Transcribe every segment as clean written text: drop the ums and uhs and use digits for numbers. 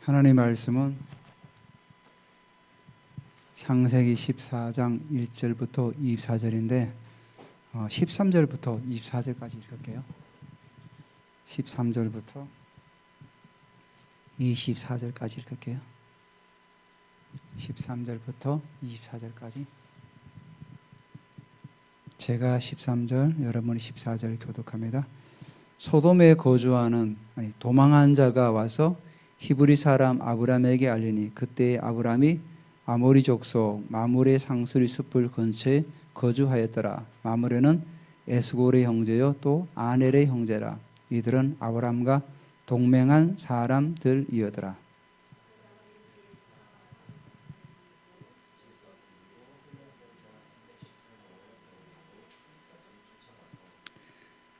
하나님의 말씀은 창세기 14장 1절부터 24절인데 13절부터 24절까지 읽을게요. 13절부터 24절까지 읽을게요. 13절부터 24절까지. 제가 13절, 여러분이 14절 교독합니다. 소돔에 거주하는 도망한 자가 와서 히브리 사람 아브람에게 알리니 그때 아브람이 아모리 족속 마므레 상수리 숲을 근처에 거주하였더라. 마므레는 에스골의 형제요 또 아넬의 형제라. 이들은 아브람과 동맹한 사람들이었더라.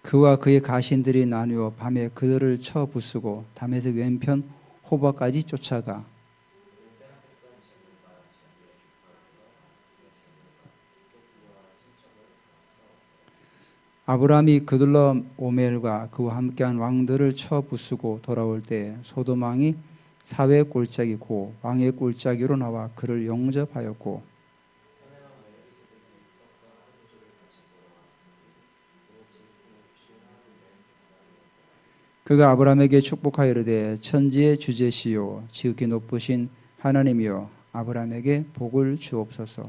그와 그의 가신들이 나누어 밤에 그들을 쳐 부수고 다메섹 왼편 호바까지 쫓아가 아브람이 그들러 오멜과 그와 함께한 왕들을 쳐 부수고 돌아올 때 소돔 왕이 사회 골짜기고 왕의 골짜기로 나와 그를 영접하였고 그가 아브람에게 축복하여 이르되 천지의 주제시요 지극히 높으신 하나님이여 아브람에게 복을 주옵소서.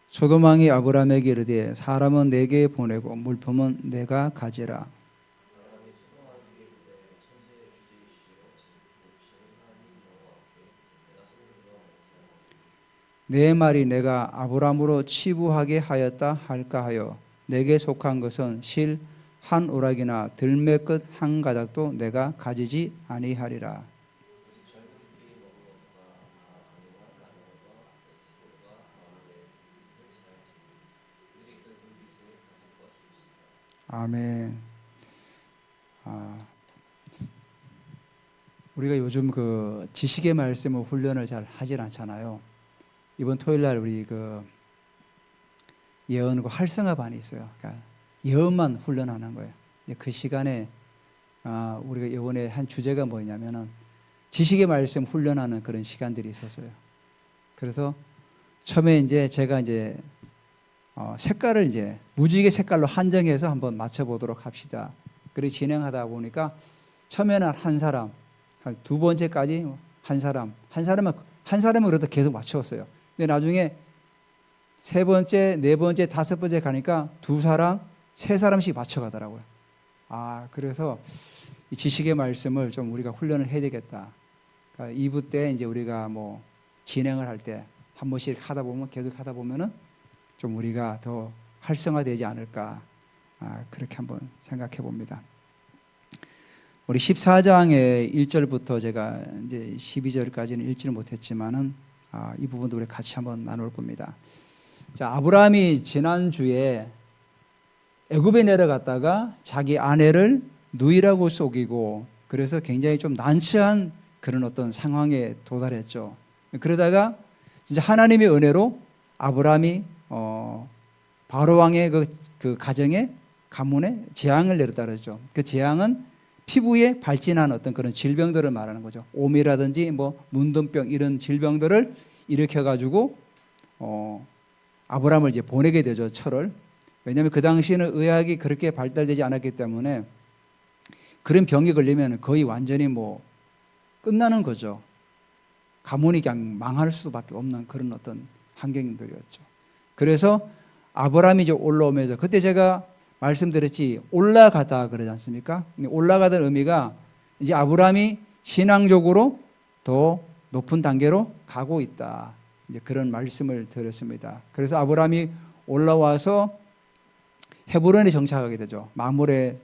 소돔 왕이 아브람에게 이르되 사람은 내게 보내고 물품은 내가 가지라. 내 말이 내가 아브람으로 치부하게 하였다 할까 하여 내게 속한 것은 실 한 오락이나 들매 끝 한 가닥도 내가 가지지 아니하리라. 아멘. 우리가 요즘 그 지식의 말씀을 훈련을 잘 하질 않잖아요. 이번 토요일 날 우리 그 예언과 활성화반이 있어요. 그러니까 예언만 훈련하는 거예요. 그 시간에 우리가 이번에 한 주제가 뭐냐면은 지식의 말씀 훈련하는 그런 시간들이 있었어요. 그래서 처음에 이제 제가 이제 색깔을 이제 무지개 색깔로 한정해서 한번 맞춰보도록 합시다. 그렇게 진행하다 보니까 처음에는 한 사람, 한 두 번째까지 한 사람은 그래도 계속 맞췄어요. 근데 나중에 세 번째, 네 번째, 다섯 번째 가니까 두 사람, 세 사람씩 맞춰가더라고요. 그래서 이 지식의 말씀을 좀 우리가 훈련을 해야 되겠다. 그러니까 2부 때 이제 우리가 뭐 진행을 할 때 한 번씩 하다 보면 계속 하다 보면은 좀 우리가 더 활성화되지 않을까. 그렇게 한번 생각해 봅니다. 우리 14장의 1절부터 제가 이제 12절까지는 읽지는 못했지만은 이 부분도 우리 같이 한번 나눌 겁니다. 자, 아브라함이 지난주에 애굽에 내려갔다가 자기 아내를 누이라고 속이고 그래서 굉장히 좀 난처한 그런 어떤 상황에 도달했죠. 그러다가 진짜 하나님의 은혜로 아브라함이 바로 왕의 그 가정에 가문에 재앙을 내렸다 그러죠. 그 재앙은 피부에 발진한 어떤 그런 질병들을 말하는 거죠. 오미라든지 뭐 문둥병 이런 질병들을 일으켜 가지고 아브라함을 이제 보내게 되죠. 철을. 왜냐하면 그 당시에는 의학이 그렇게 발달되지 않았기 때문에 그런 병이 걸리면 거의 완전히 뭐 끝나는 거죠. 가문이 그냥 망할 수밖에 없는 그런 어떤 환경들이었죠. 그래서 아브라함이 이제 올라오면서 그때 제가 말씀드렸지 올라가다 그러지 않습니까? 올라가던 의미가 이제 아브라함이 신앙적으로 더 높은 단계로 가고 있다. 이제 그런 말씀을 드렸습니다. 그래서 아브라함이 올라와서 헤브론에 정착하게 되죠. 마므레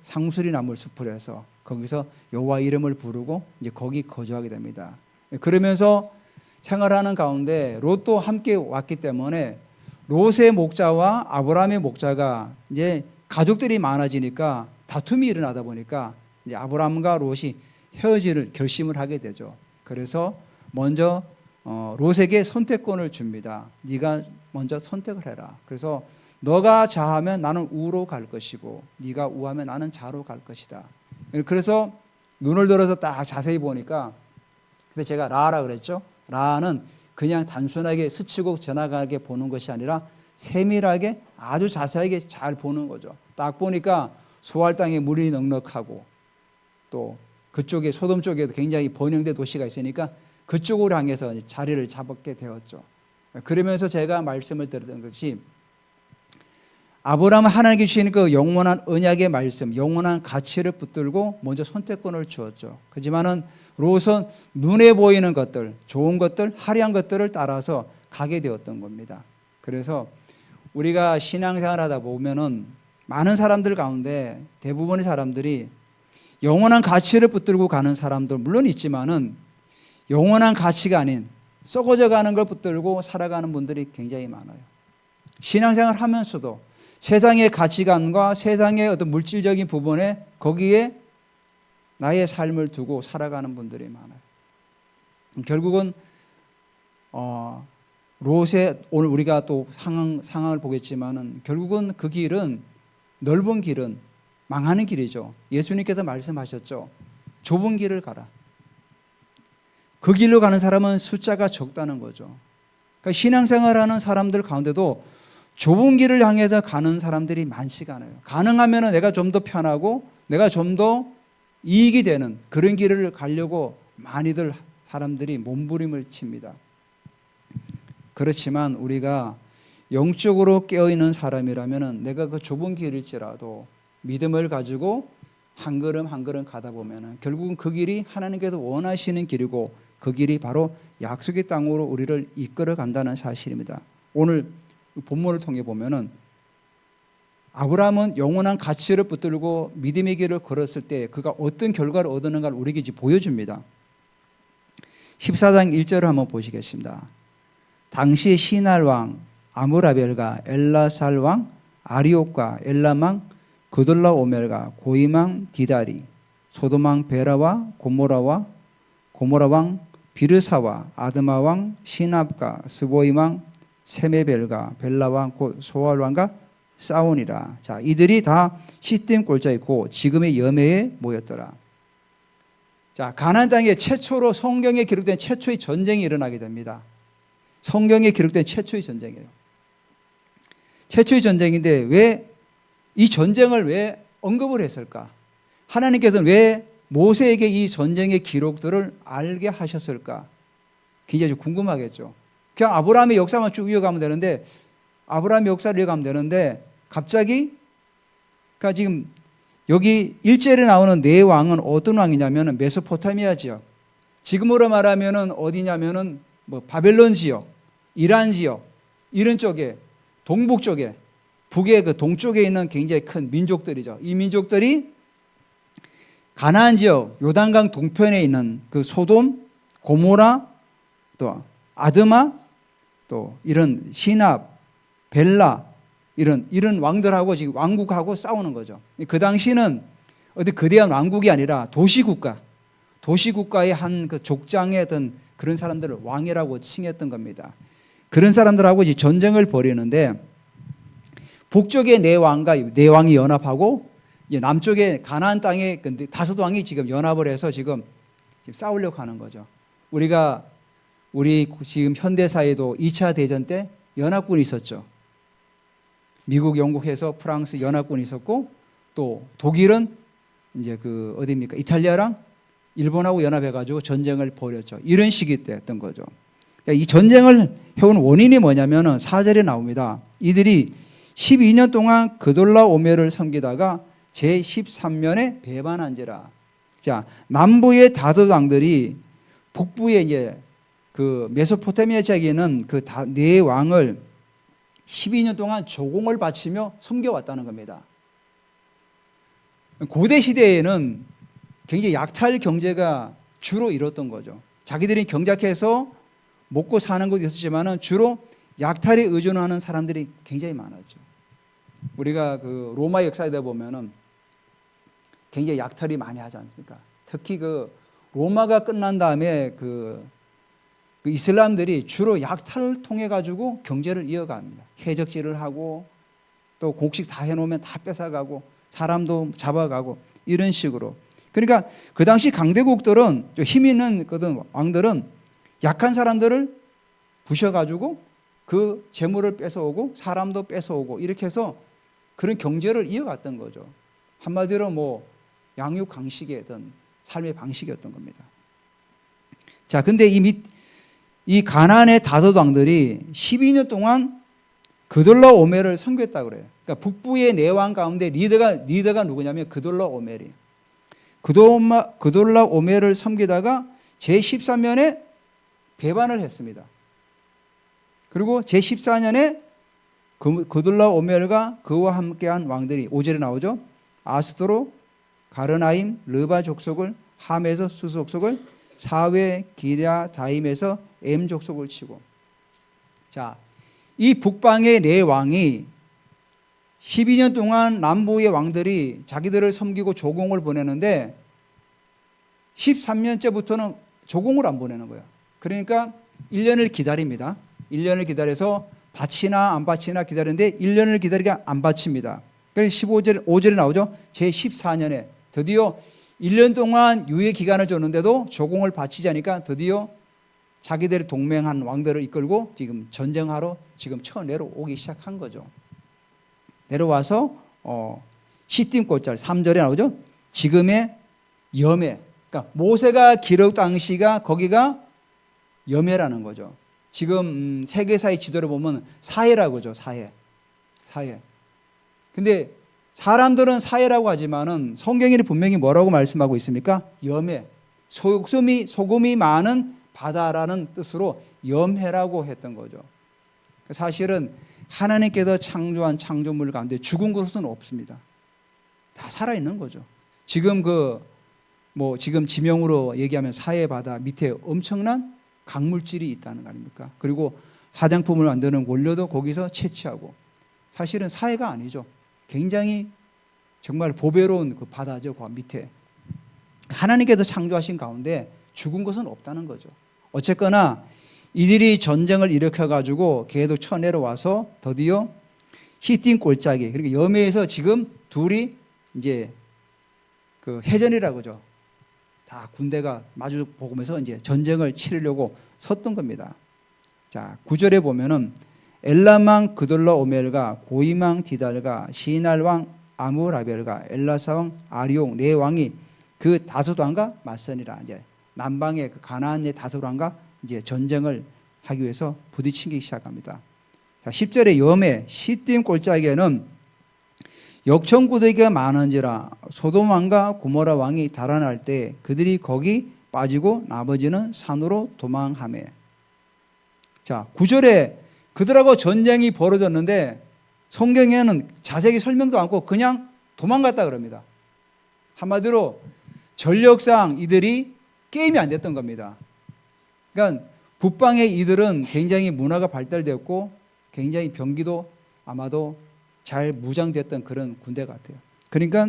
상수리 나물 숲을 해서 거기서 여호와 이름을 부르고 이제 거기 거주하게 됩니다. 그러면서 생활하는 가운데 롯도 함께 왔기 때문에 롯의 목자와 아브라함의 목자가 이제 가족들이 많아지니까 다툼이 일어나다 보니까 이제 아브라함과 롯이 헤어질 결심을 하게 되죠. 그래서 먼저 롯에게 선택권을 줍니다. 네가 먼저 선택을 해라. 그래서 너가 좌하면 나는 우로 갈 것이고 네가 우하면 나는 좌로 갈 것이다. 그래서 눈을 들어서 딱 자세히 보니까, 그래서 제가 라라 그랬죠. 라는 그냥 단순하게 스치고 지나가게 보는 것이 아니라 세밀하게 아주 자세하게 잘 보는 거죠. 딱 보니까 소알 땅에 물이 넉넉하고 또 그쪽에 소돔 쪽에도 굉장히 번영된 도시가 있으니까 그쪽으로 향해서 자리를 잡게 되었죠. 그러면서 제가 말씀을 드렸던 것이, 아브라함은 하나님께 주신 그 영원한 언약의 말씀, 영원한 가치를 붙들고 먼저 선택권을 주었죠. 그렇지만은 롯은 눈에 보이는 것들, 좋은 것들, 화려한 것들을 따라서 가게 되었던 겁니다. 그래서 우리가 신앙생활하다 보면은 많은 사람들 가운데 대부분의 사람들이 영원한 가치를 붙들고 가는 사람도 물론 있지만은 영원한 가치가 아닌 썩어져 가는 걸 붙들고 살아가는 분들이 굉장히 많아요. 신앙생활 하면서도 세상의 가치관과 세상의 어떤 물질적인 부분에 거기에 나의 삶을 두고 살아가는 분들이 많아요. 결국은 롯의, 오늘 우리가 또 상황을 보겠지만은 결국은 그 길은, 넓은 길은 망하는 길이죠. 예수님께서 말씀하셨죠. 좁은 길을 가라. 그 길로 가는 사람은 숫자가 적다는 거죠. 그러니까 신앙생활하는 사람들 가운데도 좁은 길을 향해서 가는 사람들이 많지가 않아요. 가능하면 내가 좀 더 편하고 내가 좀 더 이익이 되는 그런 길을 가려고 많이들 사람들이 몸부림을 칩니다. 그렇지만 우리가 영적으로 깨어있는 사람이라면 내가 그 좁은 길일지라도 믿음을 가지고 한 걸음 한 걸음 가다 보면 결국은 그 길이 하나님께서 원하시는 길이고 그 길이 바로 약속의 땅으로 우리를 이끌어 간다는 사실입니다. 오늘 본문을 통해 보면은 아브라함은 영원한 가치를 붙들고 믿음의 길을 걸었을 때 그가 어떤 결과를 얻었는가를 우리에게 이제 보여줍니다. 14장 1절을 한번 보시겠습니다. 당시 시날 왕 아므라벨과 엘라살 왕 아리옥과 엘람 왕 그돌라오멜과 고임 왕 디다리, 소돔 왕 베라와 고모라 왕 비르사와 아드마 왕 시납과 스보임 왕 세메벨과 벨라 왕 곧 소알 왕과 싸우니라. 자, 이들이 다 시딤 골짜기 고 지금의 여매에 모였더라. 자, 가나안 땅에 최초로 성경에 기록된 최초의 전쟁이 일어나게 됩니다. 성경에 기록된 최초의 전쟁이에요. 최초의 전쟁인데 왜 이 전쟁을 왜 언급을 했을까? 하나님께서는 왜 모세에게 이 전쟁의 기록들을 알게 하셨을까? 굉장히 궁금하겠죠. 그냥 아브라함의 역사만 쭉 이어가면 되는데, 아브라함의 역사를 이어가면 되는데 갑자기, 그러니까 지금 여기 1절에 나오는 네 왕은 어떤 왕이냐면 메소포타미아 지역, 지금으로 말하면 어디냐면은 뭐 바벨론 지역, 이란 지역, 이런 쪽에, 동북 쪽에, 북의 그 동쪽에 있는 굉장히 큰 민족들이죠. 이 민족들이 가나안 지역 요단강 동편에 있는 그 소돔, 고모라, 또 아드마, 또 이런 시납, 벨라, 이런 왕들하고 지금 왕국하고 싸우는 거죠. 그 당시는 어디 거대한 왕국이 아니라 도시국가의 한 그 족장의 어떤 그런 사람들을 왕이라고 칭했던 겁니다. 그런 사람들하고 이제 전쟁을 벌이는데, 북쪽의 네 왕이 연합하고 이제 남쪽의 가나안 땅의 다섯 왕이 지금 연합을 해서 지금 싸우려고 하는 거죠. 우리 지금 현대사에도 2차 대전 때 연합군이 있었죠. 미국, 영국에서 프랑스 연합군이 있었고, 또 독일은 이제 그 어디입니까? 이탈리아랑 일본하고 연합해가지고 전쟁을 벌였죠. 이런 시기 때였던 거죠. 이 전쟁을 해온 원인이 뭐냐면은 4절에 나옵니다. 이들이 12년 동안 그돌라오멜을 섬기다가 제13년에 배반한지라. 자, 남부의 다섯 왕들이 북부에 이제 그 메소포타미아 지역에 있는 그 네 왕을 12년 동안 조공을 바치며 섬겨왔다는 겁니다. 고대 시대에는 굉장히 약탈 경제가 주로 이뤘던 거죠. 자기들이 경작해서 먹고 사는 곳이 있었지만은 주로 약탈에 의존하는 사람들이 굉장히 많았죠. 우리가 그 로마 역사에다 보면은 굉장히 약탈이 많이 하지 않습니까? 특히 그 로마가 끝난 다음에 그 그 이슬람들이 주로 약탈을 통해 가지고 경제를 이어갑니다. 해적질을 하고 또 곡식 다 해놓으면 다 뺏어가고 사람도 잡아가고 이런 식으로. 그러니까 그 당시 강대국들은 좀 힘 있는 왕들은 약한 사람들을 부셔가지고 그 재물을 뺏어오고 사람도 뺏어오고 이렇게 해서 그런 경제를 이어갔던 거죠. 한마디로 뭐 양육강식의 어떤 삶의 방식이었던 겁니다. 자, 근데 이 가나안의 다섯 왕들이 12년 동안 그돌라오멜을 섬겼다고 그래요. 그러니까 북부의 네 왕 가운데 리더가 누구냐면 그돌라오멜이에요. 그돌라오멜을 섬기다가 제13년에 배반을 했습니다. 그리고 제14년에 그돌라오멜과 그와 함께한 왕들이 5절에 나오죠. 아스도로, 가르나임, 르바 족속을, 함에서 수 족속을, 사웨 기랴다임에서 엠 족속을 치고. 자, 이 북방의 네 왕이 12년 동안 남부의 왕들이 자기들을 섬기고 조공을 보내는데 13년째부터는 조공을 안 보내는 거예요. 그러니까 1년을 기다립니다. 1년을 기다려서 바치나 안 바치나 기다리는데 1년을 기다리니까 안 바칩니다. 그래서 5절에 나오죠. 제14년에 드디어 1년 동안 유예 기간을 줬는데도 조공을 바치지 않으니까 드디어 자기들의 동맹한 왕들을 이끌고 지금 전쟁하러 지금 내려오기 시작한 거죠. 내려와서 시딤 곧잘 3절에 나오죠. 지금의 염해. 그러니까 모세가 기록 당시가 거기가 염해라는 거죠. 지금 세계사의 지도를 보면 사해라고 하죠. 사해. 근데 사람들은 사해라고 하지만은 성경이 분명히 뭐라고 말씀하고 있습니까? 염해. 소금이 많은 바다라는 뜻으로 염해라고 했던 거죠. 사실은 하나님께서 창조한 창조물 가운데 죽은 것은 없습니다. 다 살아있는 거죠. 지금 지금 지명으로 얘기하면 사해 바다 밑에 엄청난 강물질이 있다는 거 아닙니까? 그리고 화장품을 만드는 원료도 거기서 채취하고. 사실은 사해가 아니죠. 굉장히 정말 보배로운 그 바다죠. 그 밑에. 하나님께서 창조하신 가운데 죽은 것은 없다는 거죠. 어쨌거나 이들이 전쟁을 일으켜가지고 계속 쳐내려와서 드디어 시딤 골짜기, 그러니까 염해에서 지금 둘이 이제 그 해전이라고 하죠. 다 군대가 마주 보면서 이제 전쟁을 치르려고 섰던 겁니다. 자, 9절에 보면은 엘람왕 그돌라오멜과 고임왕 디달과 시날왕 아무라벨과 엘라사왕 아리옹 네 왕이 그 다섯 왕과 맞서니라. 이제 남방의 그 가나안의 다섯 왕과 이제 전쟁을 하기 위해서 부딪히기 시작합니다. 자, 10절에 염해 시딤 골짜기에는 역청구더기가 많은지라 소돔 왕과 고모라 왕이 달아날 때 그들이 거기 빠지고 나머지는 산으로 도망하매. 자, 9절에 그들하고 전쟁이 벌어졌는데 성경에는 자세히 설명도 않고 그냥 도망갔다 그럽니다. 한마디로 전력상 이들이 게임이 안 됐던 겁니다. 그러니까 북방의 이들은 굉장히 문화가 발달되었고 굉장히 병기도 아마도 잘 무장됐던 그런 군대 같아요. 그러니까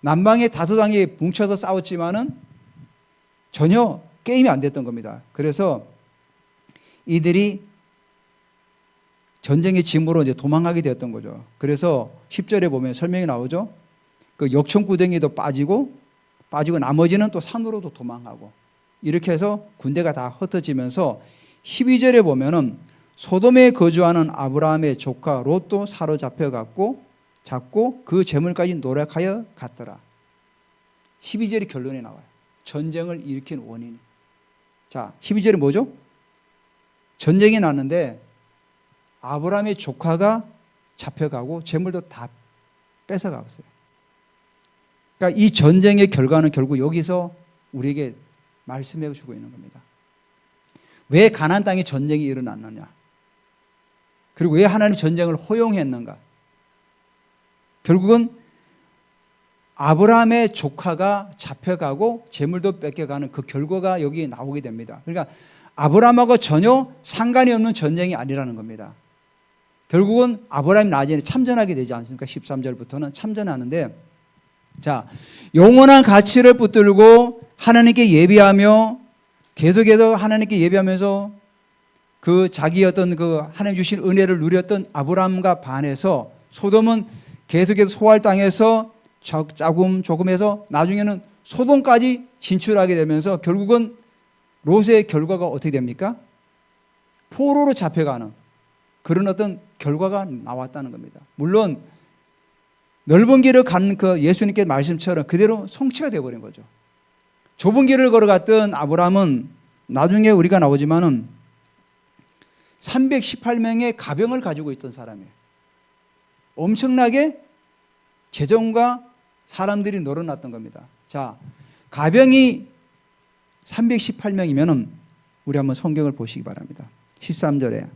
남방의 다섯 왕이 뭉쳐서 싸웠지만은 전혀 게임이 안 됐던 겁니다. 그래서 이들이 전쟁의 짐으로 이제 도망가게 되었던 거죠. 그래서 10절에 보면 설명이 나오죠. 그 역청구덩이도 빠지고 나머지는 또 산으로도 도망가고 이렇게 해서 군대가 다 흩어지면서 12절에 보면은 소돔에 거주하는 아브라함의 조카 롯도 사로잡고 그 재물까지 노력하여 갔더라. 12절이 결론이 나와요. 전쟁을 일으킨 원인이. 자, 12절이 뭐죠? 전쟁이 났는데 아브라함의 조카가 잡혀가고 재물도 다 뺏어갔어요. 그러니까 이 전쟁의 결과는 결국 여기서 우리에게 말씀해 주고 있는 겁니다. 왜 가나안 땅에 전쟁이 일어났느냐? 그리고 왜 하나님 전쟁을 허용했는가? 결국은 아브라함의 조카가 잡혀가고 재물도 뺏겨가는 그 결과가 여기 나오게 됩니다. 그러니까 아브라함하고 전혀 상관이 없는 전쟁이 아니라는 겁니다. 결국은 아브라함이 나중에 참전하게 되지 않습니까? 13절부터는 참전하는데, 자, 영원한 가치를 붙들고 하나님께 예비하며 계속해서 하나님께 예비하면서 그 자기 어떤 그 하나님 주신 은혜를 누렸던 아브라함과 반해서 소돔은 계속해서 소활당해서 조금해서 나중에는 소돔까지 진출하게 되면서 결국은 롯의 결과가 어떻게 됩니까? 포로로 잡혀가는 그런 어떤 결과가 나왔다는 겁니다. 물론 넓은 길을 간 그 예수님께 말씀처럼 그대로 성취가 되어버린 거죠. 좁은 길을 걸어갔던 아브라함은 나중에 우리가 나오지만은 318명의 가병을 가지고 있던 사람이에요. 엄청나게 재정과 사람들이 늘어났던 겁니다. 자, 가병이 318명이면은 우리 한번 성경을 보시기 바랍니다. 13절에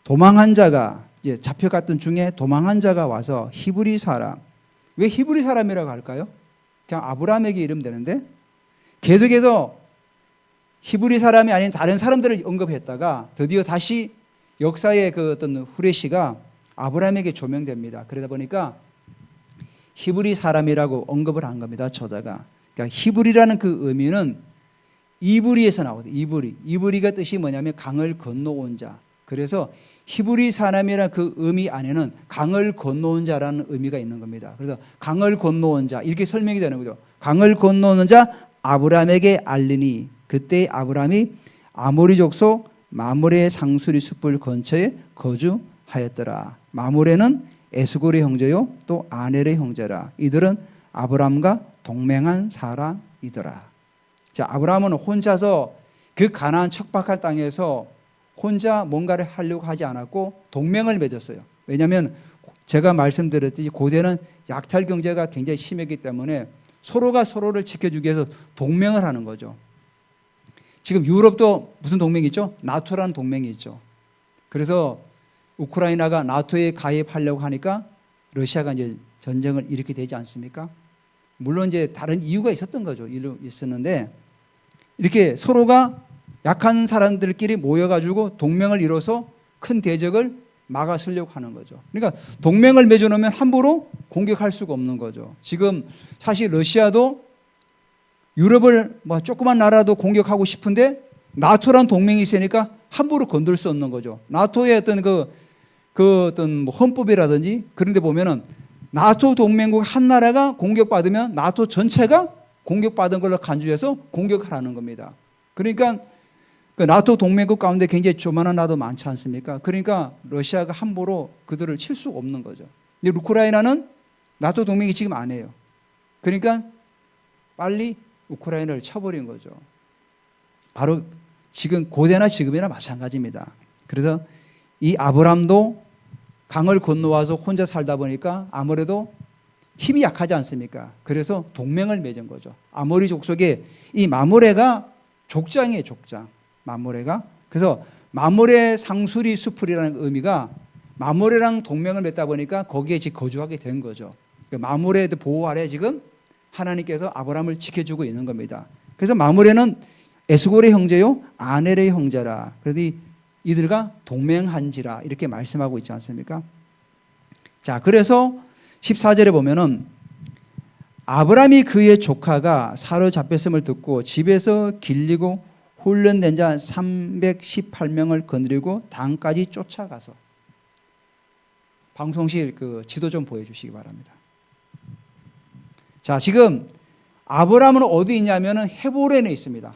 도망한 자가 이제 잡혀갔던 중에 도망한 자가 와서 히브리 사람, 왜 히브리 사람이라고 할까요? 그냥 아브라함에게 이름 되는데 계속해서 히브리 사람이 아닌 다른 사람들을 언급했다가 드디어 다시 역사의 그 어떤 후레시가 아브라함에게 조명됩니다. 그러다 보니까 히브리 사람이라고 언급을 한 겁니다. 저자가. 그러니까 히브리라는 그 의미는 이브리에서 나오거든요. 이브리가 뜻이 뭐냐면 강을 건너온 자. 그래서 히브리 사람이라는 그 의미 안에는 강을 건너온 자라는 의미가 있는 겁니다. 그래서 강을 건너온 자 이렇게 설명이 되는 거죠. 강을 건너오는 자 아브라함에게 알리니 그때 아브라함이 아모리 족속 마므레의 상수리 숲을 근처에 거주하였더라. 마므레는 에스골의 형제요 또 아넬의 형제라. 이들은 아브라함과 동맹한 사람이더라. 자, 아브라함은 혼자서 그 가나안 척박한 땅에서 혼자 뭔가를 하려고 하지 않았고 동맹을 맺었어요. 왜냐하면 제가 말씀드렸듯이 고대는 약탈 경제가 굉장히 심했기 때문에 서로가 서로를 지켜주기 위해서 동맹을 하는 거죠. 지금 유럽도 무슨 동맹이 있죠? 나토라는 동맹이 있죠. 그래서 우크라이나가 나토에 가입하려고 하니까 러시아가 이제 전쟁을 일으키게 되지 않습니까? 물론 이제 다른 이유가 있었던 거죠. 있었는데 이렇게 서로가 약한 사람들끼리 모여가지고 동맹을 이뤄서 큰 대적을 막아서려고 하는 거죠. 그러니까 동맹을 맺어놓으면 함부로 공격할 수가 없는 거죠. 지금 사실 러시아도 유럽을 뭐 조그만 나라도 공격하고 싶은데 나토란 동맹이 있으니까 함부로 건들 수 없는 거죠. 나토의 어떤 그 어떤 뭐 헌법이라든지 그런 데 보면은 나토 동맹국 한 나라가 공격받으면 나토 전체가 공격받은 걸로 간주해서 공격을 하는 겁니다. 그러니까 그 나토 동맹국 가운데 굉장히 조만한 나라도 많지 않습니까? 그러니까 러시아가 함부로 그들을 칠 수가 없는 거죠. 근데 우크라이나는 나토 동맹이 지금 안 해요. 그러니까 빨리 우크라이나를 쳐버린 거죠. 바로 지금 고대나 지금이나 마찬가지입니다. 그래서 이 아브람도 강을 건너와서 혼자 살다 보니까 아무래도 힘이 약하지 않습니까? 그래서 동맹을 맺은 거죠. 아모리 족속의 이 마므레가 족장이에요, 족장. 마므레가. 그래서 마므레 상수리 수풀이라는 의미가 마므레랑 동맹을 맺다 보니까 거기에 지금 거주하게 된 거죠. 마므레의 보호 아래 지금 하나님께서 아브라함을 지켜주고 있는 겁니다. 그래서 마므레는 에스골의 형제요 아넬의 형제라. 그래서 이들과 동맹한지라 이렇게 말씀하고 있지 않습니까? 자, 그래서 14절에 보면은 아브라함이 그의 조카가 사로잡혔음을 듣고 집에서 길리고 훈련된 자 318명을 거느리고 단까지 쫓아가서 방송실 그 지도 좀 보여주시기 바랍니다. 자, 지금 아브라함은 어디 있냐면은 헤브론에 있습니다.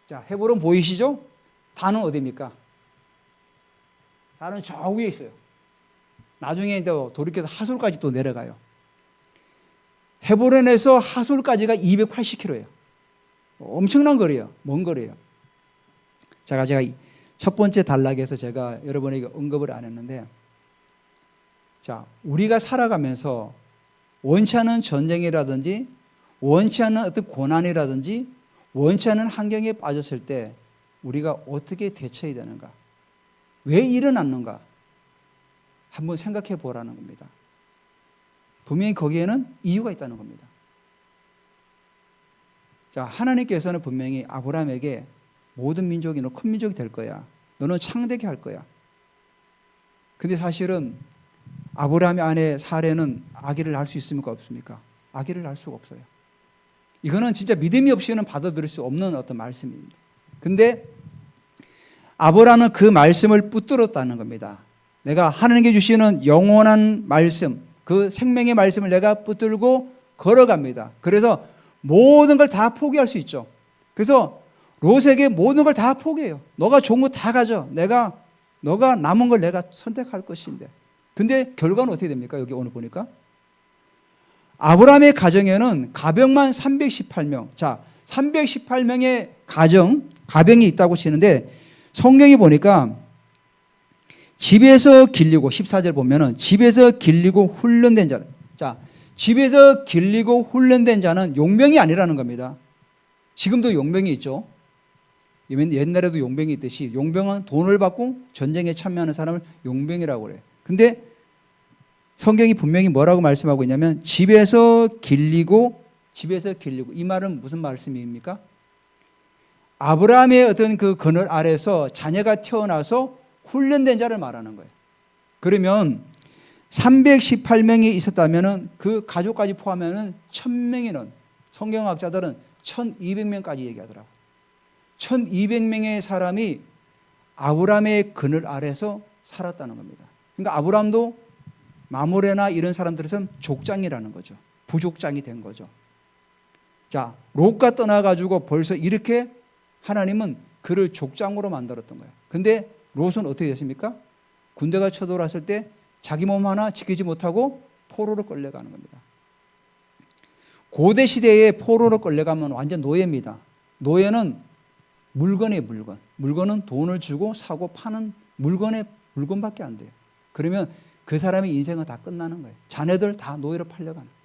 자, 헤브론 보이시죠? 단은 어디입니까? 단은 저 위에 있어요. 나중에 또 돌이켜서 하솔까지 또 내려가요. 헤브론에서 하솔까지가 280km예요. 엄청난 거리예요. 먼 거리예요. 제가 첫 번째 단락에서 제가 여러분에게 언급을 안 했는데, 자, 우리가 살아가면서 원치 않은 전쟁이라든지 원치 않은 어떤 고난이라든지 원치 않은 환경에 빠졌을 때 우리가 어떻게 대처해야 되는가? 왜 일어났는가? 한번 생각해 보라는 겁니다. 분명히 거기에는 이유가 있다는 겁니다. 자, 하나님께서는 분명히 아브라함에게 모든 민족이 너 큰 민족이 될 거야. 너는 창대케 할 거야. 근데 사실은 아브라함의 아내 사레는 아기를 낳을 수 있습니까? 없습니까? 아기를 낳을 수가 없어요. 이거는 진짜 믿음이 없이는 받아들일 수 없는 어떤 말씀입니다. 근데 아브라함은 그 말씀을 붙들었다는 겁니다. 내가 하나님께 주시는 영원한 말씀, 그 생명의 말씀을 내가 붙들고 걸어갑니다. 그래서 모든 걸 다 포기할 수 있죠. 그래서 롯에게 모든 걸 다 포기해요. 너가 좋은 거 다 가져. 너가 남은 걸 내가 선택할 것인데. 근데 결과는 어떻게 됩니까? 여기 오늘 보니까 아브라함의 가정에는 가병만 318명. 자, 318명의 가병이 있다고 치는데 성경이 보니까 집에서 길리고 14절 보면은 집에서 길리고 훈련된 자는, 자, 집에서 길리고 훈련된 자는 용병이 아니라는 겁니다. 지금도 용병이 있죠. 옛날에도 용병이 있듯이 용병은 돈을 받고 전쟁에 참여하는 사람을 용병이라고 그래요. 근데 성경이 분명히 뭐라고 말씀하고 있냐면 집에서 길리고 이 말은 무슨 말씀입니까? 아브라함의 어떤 그 그늘 아래서 자녀가 태어나서 훈련된 자를 말하는 거예요. 그러면 318명이 있었다면 그 가족까지 포함하면 1000명이는 성경학자들은 1200명까지 얘기하더라고요. 1200명의 사람이 아브라함의 그늘 아래서 살았다는 겁니다. 그러니까 아브라함도 마모레나 이런 사람들에서는 족장이라는 거죠. 부족장이 된 거죠. 자, 롯과 떠나가지고 벌써 이렇게 하나님은 그를 족장으로 만들었던 거예요. 근데 롯은 어떻게 됐습니까? 군대가 쳐들어왔을 때 자기 몸 하나 지키지 못하고 포로로 끌려가는 겁니다. 고대 시대에 포로로 끌려가면 완전 노예입니다. 노예는 물건이에요, 물건. 물건은 돈을 주고 사고 파는 물건밖에 안 돼요. 그러면 그 사람의 인생은 다 끝나는 거예요. 자녀들 다 노예로 팔려가는 거예요.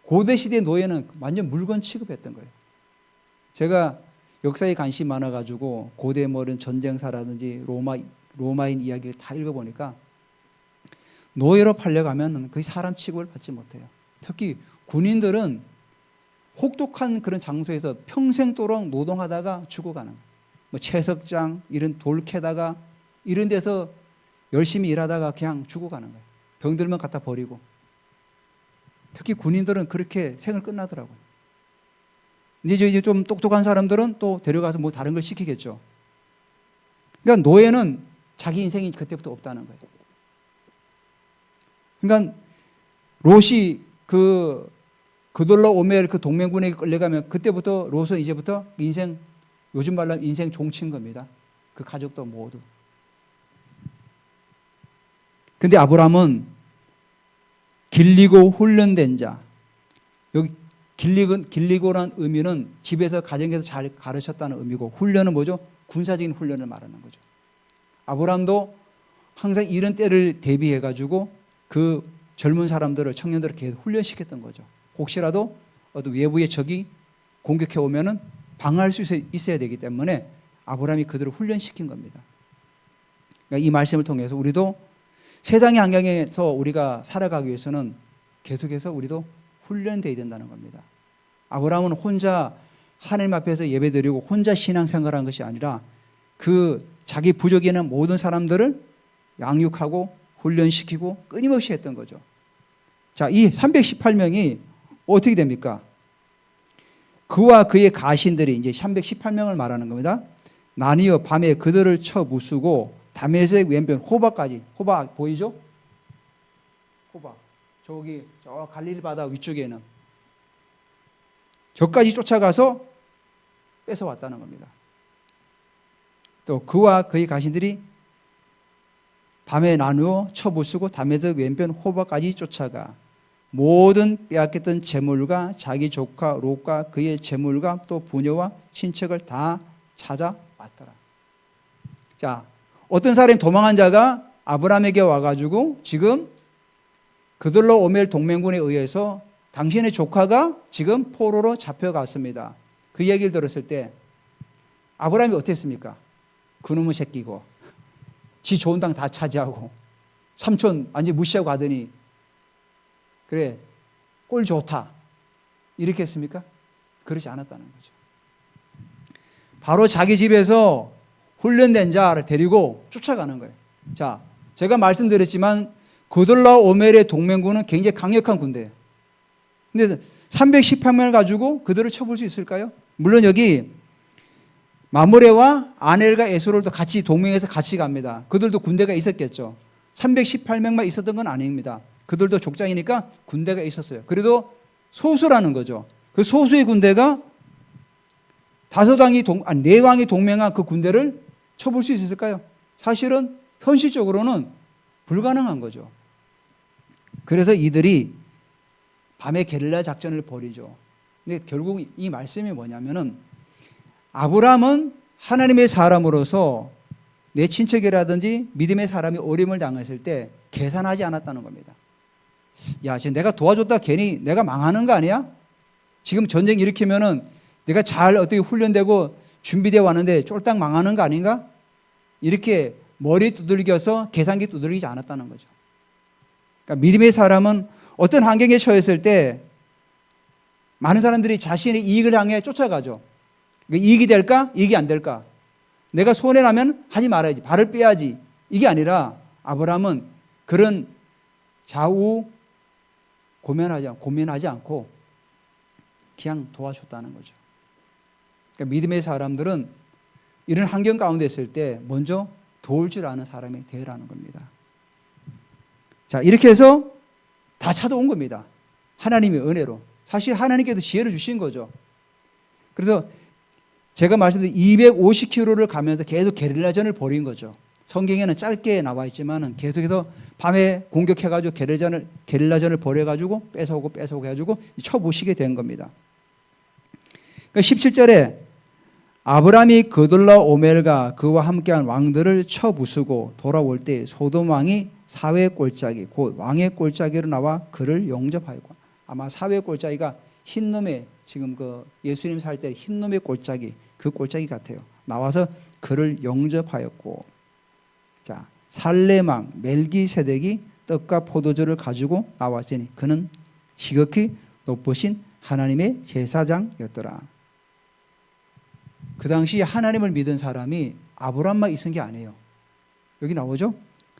고대 시대 노예는 완전 물건 취급했던 거예요. 제가 역사에 관심이 많아가지고 고대 뭐는 전쟁사라든지 로마인 이야기를 다 읽어보니까 노예로 팔려가면 거의 사람 취급을 받지 못해요. 특히 군인들은 혹독한 그런 장소에서 평생도록 노동하다가 죽어가는 거예요. 뭐 채석장 이런 돌 캐다가 이런 데서 열심히 일하다가 그냥 죽어가는 거예요. 병들면 갖다 버리고. 특히 군인들은 그렇게 생을 끝나더라고요. 이제 좀 똑똑한 사람들은 또 데려가서 뭐 다른 걸 시키겠죠. 그러니까 노예는 자기 인생이 그때부터 없다는 거예요. 그러니까 롯이 그돌로 오멜 그 동맹군에게 끌려가면 그때부터 롯은 이제부터 인생, 요즘 말로 하면 인생 종친 겁니다. 그 가족도 모두. 근데 아브라함은 길리고 훈련된 자. 여기 길리고란 의미는 집에서 가정에서 잘 가르쳤다는 의미고 훈련은 뭐죠? 군사적인 훈련을 말하는 거죠. 아브라함도 항상 이런 때를 대비해 가지고 그 젊은 사람들을 청년들을 계속 훈련시켰던 거죠. 혹시라도 어떤 외부의 적이 공격해 오면은 방어할 수 있어야 되기 때문에 아브라함이 그들을 훈련시킨 겁니다. 그러니까 이 말씀을 통해서 우리도 세상의 환경에서 우리가 살아가기 위해서는 계속해서 우리도 훈련되어야 된다는 겁니다. 아브라함은 혼자 하나님 앞에서 예배드리고 혼자 신앙생활한 것이 아니라 그 자기 부족이 있는 모든 사람들을 양육하고 훈련시키고 끊임없이 했던 거죠. 자, 이 318명이 어떻게 됩니까? 그와 그의 가신들이 이제 318명을 말하는 겁니다. 나뉘어 밤에 그들을 쳐 부수고 다메섹 왼편 호바까지, 호바 보이죠? 호바 저기 저 갈릴리 바다 위쪽에는 저까지 쫓아가서 뺏어왔다는 겁니다. 또 그와 그의 가신들이 밤에 나누어 쳐부수고 다메섹 왼편 호바까지 쫓아가 모든 빼앗겼던 재물과 자기 조카 롯과 그의 재물과 또 부녀와 친척을 다 찾아왔더라. 자, 어떤 사람이 도망한 자가 아브라함에게 와가지고 지금 그들로 오멜 동맹군에 의해서 당신의 조카가 지금 포로로 잡혀갔습니다. 그 얘기를 들었을 때 아브라함이 어땠습니까? 그놈의 새끼고 지 좋은 땅 다 차지하고 삼촌 완전히 무시하고 가더니 그래 꼴 좋다 이렇게 했습니까? 그러지 않았다는 거죠. 바로 자기 집에서 훈련된 자를 데리고 쫓아가는 거예요. 자, 제가 말씀드렸지만 그돌라 오멜의 동맹군은 굉장히 강력한 군대예요. 근데 318명을 가지고 그들을 쳐볼 수 있을까요? 물론 여기 마므레와 아넬과 에스롤도 같이 동맹해서 같이 갑니다. 그들도 군대가 있었겠죠. 318명만 있었던 건 아닙니다. 그들도 족장이니까 군대가 있었어요. 그래도 소수라는 거죠. 그 소수의 군대가 네 왕이 동맹한 그 군대를 쳐볼 수 있었을까요? 사실은 현실적으로는 불가능한 거죠. 그래서 이들이 밤에 게릴라 작전을 벌이죠. 근데 결국 이 말씀이 뭐냐면은 아브라함은 하나님의 사람으로서 내 친척이라든지 믿음의 사람이 어려움을 당했을 때 계산하지 않았다는 겁니다. 야, 지금 내가 도와줬다 괜히 내가 망하는 거 아니야? 지금 전쟁 일으키면은 내가 잘 어떻게 훈련되고 준비되어 왔는데 쫄딱 망하는 거 아닌가? 이렇게 머리 두들겨서 계산기 두들기지 않았다는 거죠. 그러니까 믿음의 사람은 어떤 환경에 처했을 때 많은 사람들이 자신의 이익을 향해 쫓아가죠. 이익이 될까? 이익이 안 될까? 내가 손해나면 하지 말아야지. 발을 빼야지. 이게 아니라 아브라함은 그런 좌우 고민하지 않고 그냥 도와줬다는 거죠. 그러니까 믿음의 사람들은 이런 환경 가운데 있을 때 먼저 도울 줄 아는 사람이 되라는 겁니다. 자, 이렇게 해서 다 찾아온 겁니다. 하나님의 은혜로. 사실 하나님께서 지혜를 주신 거죠. 그래서 제가 말씀드린 250km를 가면서 계속 게릴라전을 벌인 거죠. 성경에는 짧게 나와 있지만 계속해서 밤에 공격해가지고 게릴라전을 벌여가지고 뺏어오고 해가지고 쳐부시게 된 겁니다. 그러니까 17절에 아브라함이 그돌라오멜과 그와 함께한 왕들을 쳐부수고 돌아올 때 소돔 왕이 사회 골짜기 곧 왕의 골짜기로 나와 그를 영접하였고, 아마 사회 골짜기가 흰놈의 지금 그 예수님 살 때 흰놈의 골짜기, 그 골짜기 같아요. 나와서 그를 영접하였고, 자, 살레망 멜기세덱이 떡과 포도주를 가지고 나왔으니 그는 지극히 높으신 하나님의 제사장이었더라. 그 당시 하나님을 믿은 사람이 아브라함만 있은 게 아니에요. 여기 나오죠?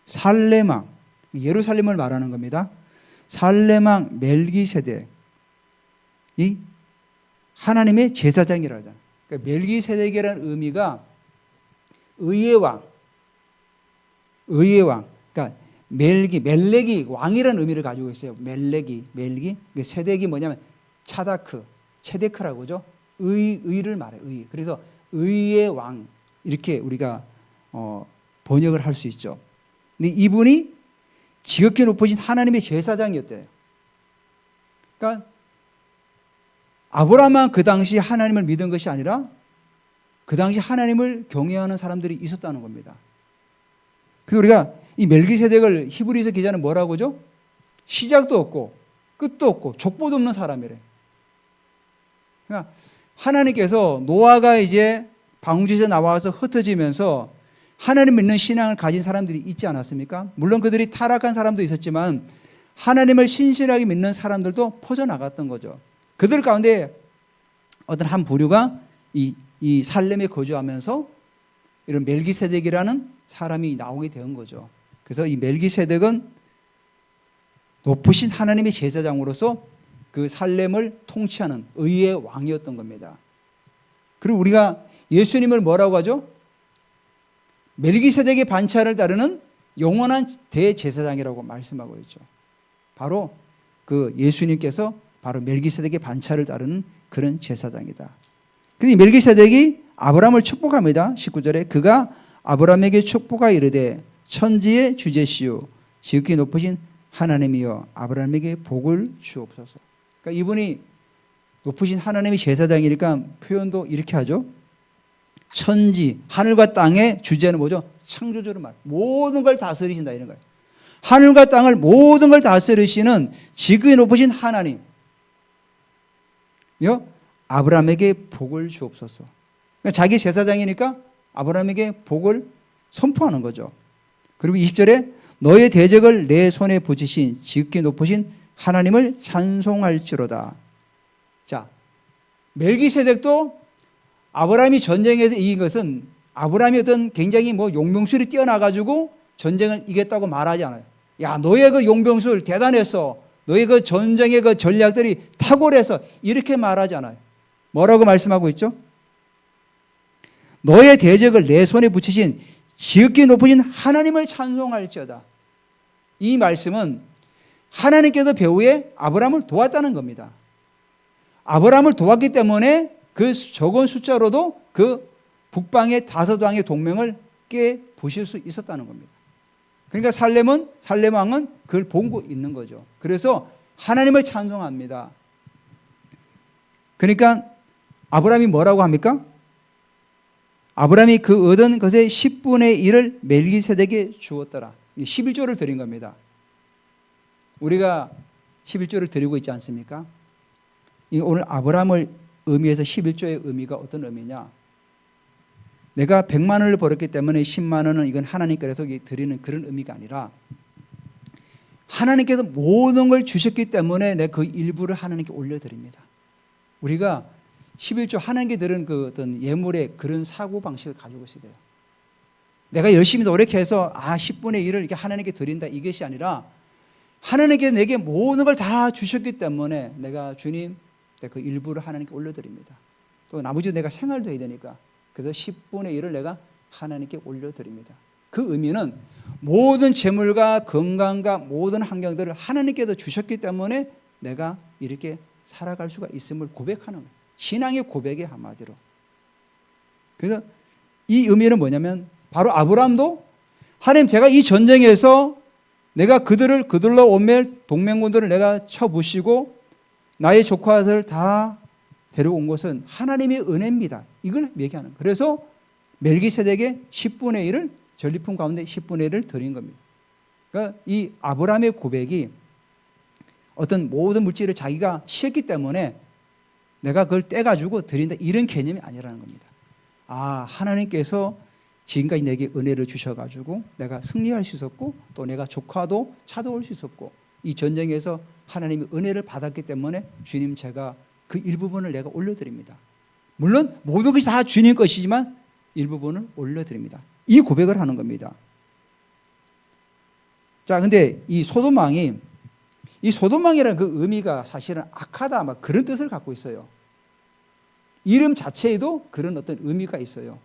살레망, 예루살렘을 말하는 겁니다. 살레망 멜기세덱이 하나님의 제사장이라고 하잖아요. 그러니까 멜기세덱이라는 의미가 의의 왕. 그러니까 멜렉이 왕이라는 의미를 가지고 있어요. 멜기. 세덱이 뭐냐면 체데크라고 하죠. 의를 말해요. 의. 그래서 의의 왕, 이렇게 우리가 번역을 할 수 있죠. 근데 이분이 지극히 높으신 하나님의 제사장이었대요. 그러니까 아브라함은 그 당시 하나님을 믿은 것이 아니라 그 당시 하나님을 경외하는 사람들이 있었다는 겁니다. 그래서 우리가 이 멜기세덱을 히브리서 기자는 뭐라고 하죠? 시작도 없고 끝도 없고 족보도 없는 사람이래. 그러니까 하나님께서 노아가 이제 방주에서 나와서 흩어지면서 하나님 믿는 신앙을 가진 사람들이 있지 않았습니까? 물론 그들이 타락한 사람도 있었지만 하나님을 신실하게 믿는 사람들도 퍼져나갔던 거죠. 그들 가운데 어떤 한 부류가 이 살렘에 거주하면서 이런 멜기세덱이라는 사람이 나오게 된 거죠. 그래서 이 멜기세덱은 높으신 하나님의 제사장으로서 그 살렘을 통치하는 의의 왕이었던 겁니다. 그리고 우리가 예수님을 뭐라고 하죠? 멜기세덱의 반차를 따르는 영원한 대제사장이라고 말씀하고 있죠. 바로 그 예수님께서 바로 멜기세덱의 반차를 따르는 그런 제사장이다. 그런데 멜기세덱이 아브라함을 축복합니다. 19절에 그가 아브라함에게 축복하 이르되 천지의 주제시오 지극히 높으신 하나님이여 아브라함에게 복을 주옵소서. 그러니까 이분이 높으신 하나님의 제사장이니까 표현도 이렇게 하죠. 천지, 하늘과 땅의 주제는 뭐죠? 창조주로 말. 모든 걸 다스리신다 이런 거예요. 하늘과 땅을 모든 걸 다스리시는 지극히 높으신 하나님. 아브라함에게 복을 주옵소서. 그러니까 자기 제사장이니까 아브라함에게 복을 선포하는 거죠. 그리고 20절에 너의 대적을 내 손에 붙이신 지극히 높으신 하나님을 찬송할지로다. 자, 멜기세덱도 아브라함이 전쟁에서 이긴 것은 아브라함이 어떤 굉장히 용병술이 뛰어나가지고 전쟁을 이겼다고 말하지 않아요. 야, 너의 그 용병술 대단했어. 너의 그 전쟁의 그 전략들이 탁월해서 이렇게 말하지 않아요. 뭐라고 말씀하고 있죠? 너의 대적을 내 손에 붙이신 지극히 높으신 하나님을 찬송할지어다. 이 말씀은 하나님께서 배후에 아브라함을 도왔다는 겁니다. 아브라함을 도왔기 때문에 그 적은 숫자로도 그 북방의 다섯 왕의 동맹을 깨 부실 수 있었다는 겁니다. 그러니까 살렘 왕은 그걸 보고 있는 거죠. 그래서 하나님을 찬송합니다. 그러니까 아브라함이 뭐라고 합니까? 아브라함이 그 얻은 것의 10분의 1을 멜기세덱에게 주었더라. 11조를 드린 겁니다. 우리가 11조를 드리고 있지 않습니까? 오늘 아브라함을 의미해서 11조의 의미가 어떤 의미냐? 내가 100만 원을 벌었기 때문에 10만 원은 이건 하나님께서 드리는 그런 의미가 아니라 하나님께서 모든 걸 주셨기 때문에 내가 그 일부를 하나님께 올려드립니다. 우리가 11조 하나님께 드리는 그 어떤 예물의 그런 사고방식을 가지고 있어야 돼요. 내가 열심히 노력해서 10분의 1을 이렇게 하나님께 드린다 이것이 아니라 하나님께 내게 모든 걸 다 주셨기 때문에 내가 주님 그 일부를 하나님께 올려드립니다. 또 나머지 내가 생활도 해야 되니까 그래서 10분의 1을 내가 하나님께 올려드립니다. 그 의미는 모든 재물과 건강과 모든 환경들을 하나님께서 주셨기 때문에 내가 이렇게 살아갈 수가 있음을 고백하는 거예요. 신앙의 고백의 한마디로. 그래서 이 의미는 뭐냐면 바로 아브라함도 하나님 제가 이 전쟁에서 내가 그들로 오멜 동맹군들을 내가 쳐부시고 나의 조카들 다 데려온 것은 하나님의 은혜입니다. 이걸 얘기하는 거예요. 그래서 멜기세덱의 10분의 1을 전리품 가운데 10분의 1을 드린 겁니다. 그러니까 이 아브라함의 고백이 어떤 모든 물질을 자기가 취했기 때문에 내가 그걸 떼가지고 드린다 이런 개념이 아니라는 겁니다. 하나님께서 지금까지 내게 은혜를 주셔가지고 내가 승리할 수 있었고 또 내가 조카도 찾아올 수 있었고 이 전쟁에서 하나님의 은혜를 받았기 때문에 주님 제가 그 일부분을 내가 올려드립니다. 물론 모든 것이 다 주님 것이지만 일부분을 올려드립니다. 이 고백을 하는 겁니다. 자, 근데 이 소돔왕이라는 그 의미가 사실은 악하다 막 그런 뜻을 갖고 있어요. 이름 자체에도 그런 어떤 의미가 있어요.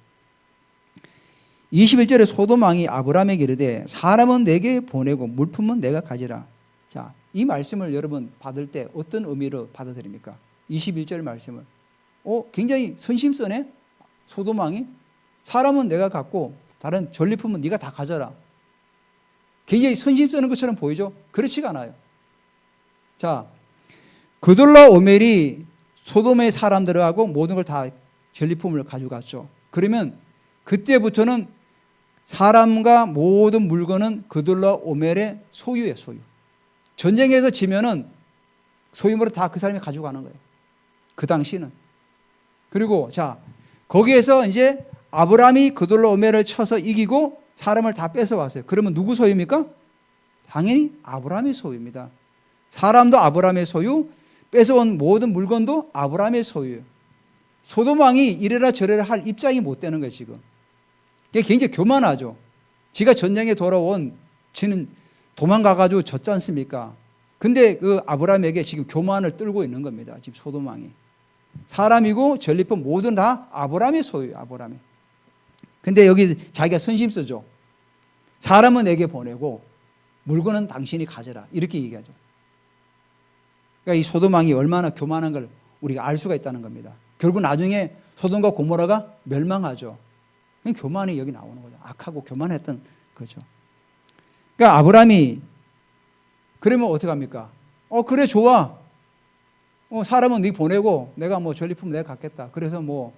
21절에 소돔왕이 아브라함에게 이르되 사람은 내게 보내고 물품은 내가 가지라. 자, 이 말씀을 여러분 받을 때 어떤 의미로 받아들입니까? 21절 말씀을. 굉장히 선심쓰네. 소돔왕이 사람은 내가 갖고 다른 전리품은 네가 다 가져라. 굉장히 선심쓰는 것처럼 보이죠? 그렇지가 않아요. 자, 그돌라오멜이 소돔의 사람들하고 모든 걸 다 전리품을 가져갔죠. 그러면 그때부터는 사람과 모든 물건은 그돌라오멜의 소유예요, 소유. 전쟁에서 지면은 소유물을 다 그 사람이 가지고 가는 거예요. 그 당시는. 그리고 자, 거기에서 이제 아브라함이 그돌라오멜을 쳐서 이기고 사람을 다 뺏어왔어요. 그러면 누구 소유입니까? 당연히 아브라함의 소유입니다. 사람도 아브라함의 소유, 뺏어온 모든 물건도 아브라함의 소유예요. 소돔 왕이 이래라 저래라 할 입장이 못 되는 거예요, 지금. 그게 굉장히 교만하죠. 지가 전쟁에 돌아온 지는 도망가가지고 졌지 않습니까? 근데 그 아브라함에게 지금 교만을 떨고 있는 겁니다. 지금 소돔 왕이. 사람이고 전리품 모든 다 아브라함의 소유예요, 아브라함이. 근데 여기 자기가 선심 쓰죠. 사람은 내게 보내고 물건은 당신이 가져라. 이렇게 얘기하죠. 그러니까 이 소돔 왕이 얼마나 교만한 걸 우리가 알 수가 있다는 겁니다. 결국 나중에 소돔과 고모라가 멸망하죠. 교만이 여기 나오는 거죠. 악하고 교만했던 거죠. 그러니까 아브라함이 그러면 어떻게 합니까? 그래 좋아. 사람은 네 보내고 내가 뭐 전리품 내가 갖겠다. 그래서 뭐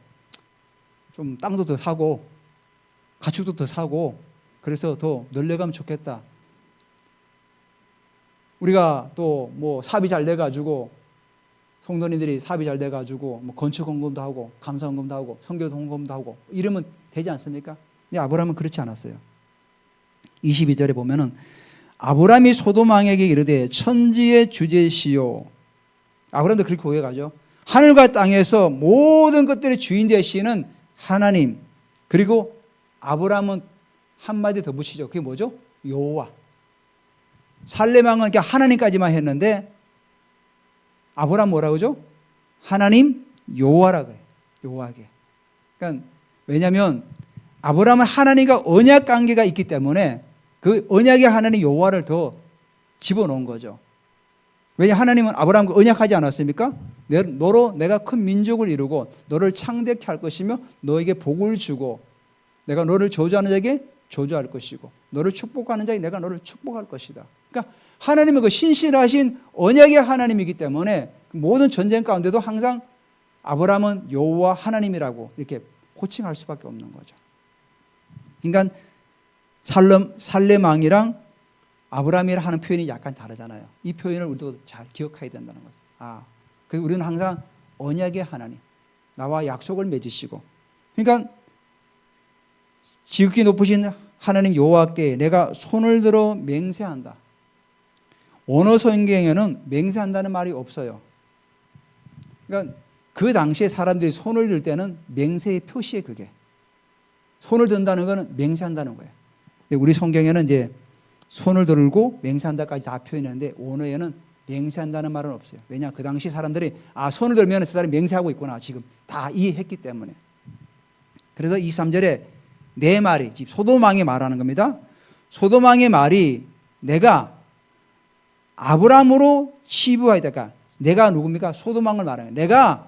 좀 땅도 더 사고 가축도 더 사고 그래서 더 늘려가면 좋겠다. 우리가 또 뭐 사업이 잘 돼가지고 성도님들이 사업이 잘 돼가지고 뭐 건축 헌금도 하고 감사 헌금도 하고 선교 헌금도 하고 이러면 되지 않습니까? 근데 아브라함은 그렇지 않았어요. 22절에 보면은 아브라함이 소돔 왕에게 이르되 천지의 주제시요. 아브라함도 그렇게 고백하죠. 하늘과 땅에서 모든 것들의 주인 되시는 하나님. 그리고 아브라함은 한마디 더 붙이죠. 그게 뭐죠? 여호와. 살렘 왕은 하나님까지만 했는데 아브라함 뭐라고 그러죠? 하나님 여호와라 그래요. 여호와에게. 그러니까 왜냐하면 아브라함은 하나님과 언약 관계가 있기 때문에 그 언약의 하나님 여호와를 더 집어넣은 거죠. 왜냐 하나님은 아브라함과 언약하지 않았습니까? 너로 내가 큰 민족을 이루고 너를 창대케 할 것이며 너에게 복을 주고 내가 너를 저주하는 자에게 저주할 것이고 너를 축복하는 자에게 내가 너를 축복할 것이다. 그러니까 하나님은 그 신실하신 언약의 하나님이기 때문에 모든 전쟁 가운데도 항상 아브라함은 여호와 하나님이라고 이렇게 호칭할 수밖에 없는 거죠. 그러니까 살렘 왕이랑 아브라함이라 하는 표현이 약간 다르잖아요. 이 표현을 우리도 잘 기억해야 된다는 거죠. 그래서 우리는 항상 언약의 하나님, 나와 약속을 맺으시고, 그러니까 지극히 높으신 하나님 여호와께 내가 손을 들어 맹세한다. 원어 성경에는 맹세한다는 말이 없어요. 그러니까 그 당시에 사람들이 손을 들 때는 맹세의 표시에 그게 손을 든다는 것은 맹세한다는 거예요. 근데 우리 성경에는 이제 손을 들고 맹세한다까지 다 표현했는데 원어에는 맹세한다는 말은 없어요. 왜냐 그 당시 사람들이 손을 들면 그 사람이 맹세하고 있구나 지금 다 이해했기 때문에. 그래서 23절에 내 말이 지금 소돔 왕이 말하는 겁니다. 소돔 왕의 말이 내가 아브라함으로 치부하였다. 내가 누굽니까? 소돔 왕을 말하는 거예요. 내가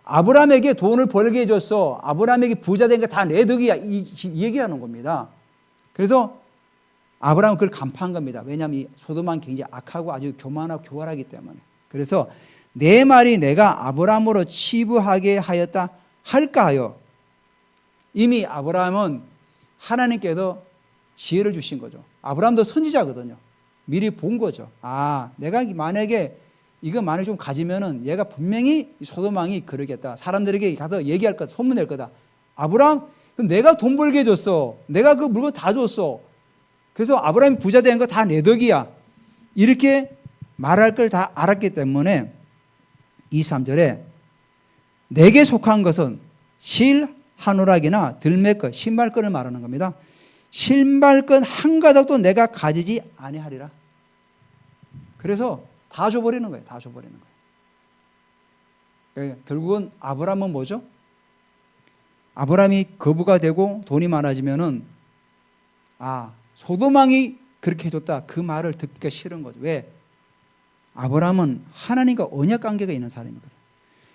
아브라함에게 돈을 벌게 해줬어. 아브라함에게 부자 된 거 다 내 덕이야. 이 얘기하는 겁니다. 그래서 아브라함은 그걸 간파한 겁니다. 왜냐하면 이 소돔 왕이 굉장히 악하고 아주 교만하고 교활하기 때문에. 그래서 내 말이 내가 아브라함으로 치부하게 하였다 할까 하여. 이미 아브라함은 하나님께서 지혜를 주신 거죠. 아브라함도 선지자거든요. 미리 본 거죠. 내가 만약에 이거 만약에 좀 가지면은 얘가 분명히 소돔 왕이 그러겠다. 사람들에게 가서 얘기할 거다. 소문낼 거다. 아브라함, 내가 돈 벌게 해줬어. 내가 그 물건 다 줬어. 그래서 아브라함이 부자 된 거 다 내 덕이야. 이렇게 말할 걸 다 알았기 때문에 23절에 내게 속한 것은 실 한 오락이나 들매것, 신발끈을 말하는 겁니다. 신발끈 한 가닥도 내가 가지지 아니하리라. 그래서 다 줘버리는 거예요. 다 줘버리는 거예요. 결국은 아브라함은 뭐죠? 아브라함이 거부가 되고 돈이 많아지면은 소돔 왕이 그렇게 해줬다. 그 말을 듣기가 싫은 거죠. 왜? 아브라함은 하나님과 언약 관계가 있는 사람이거든.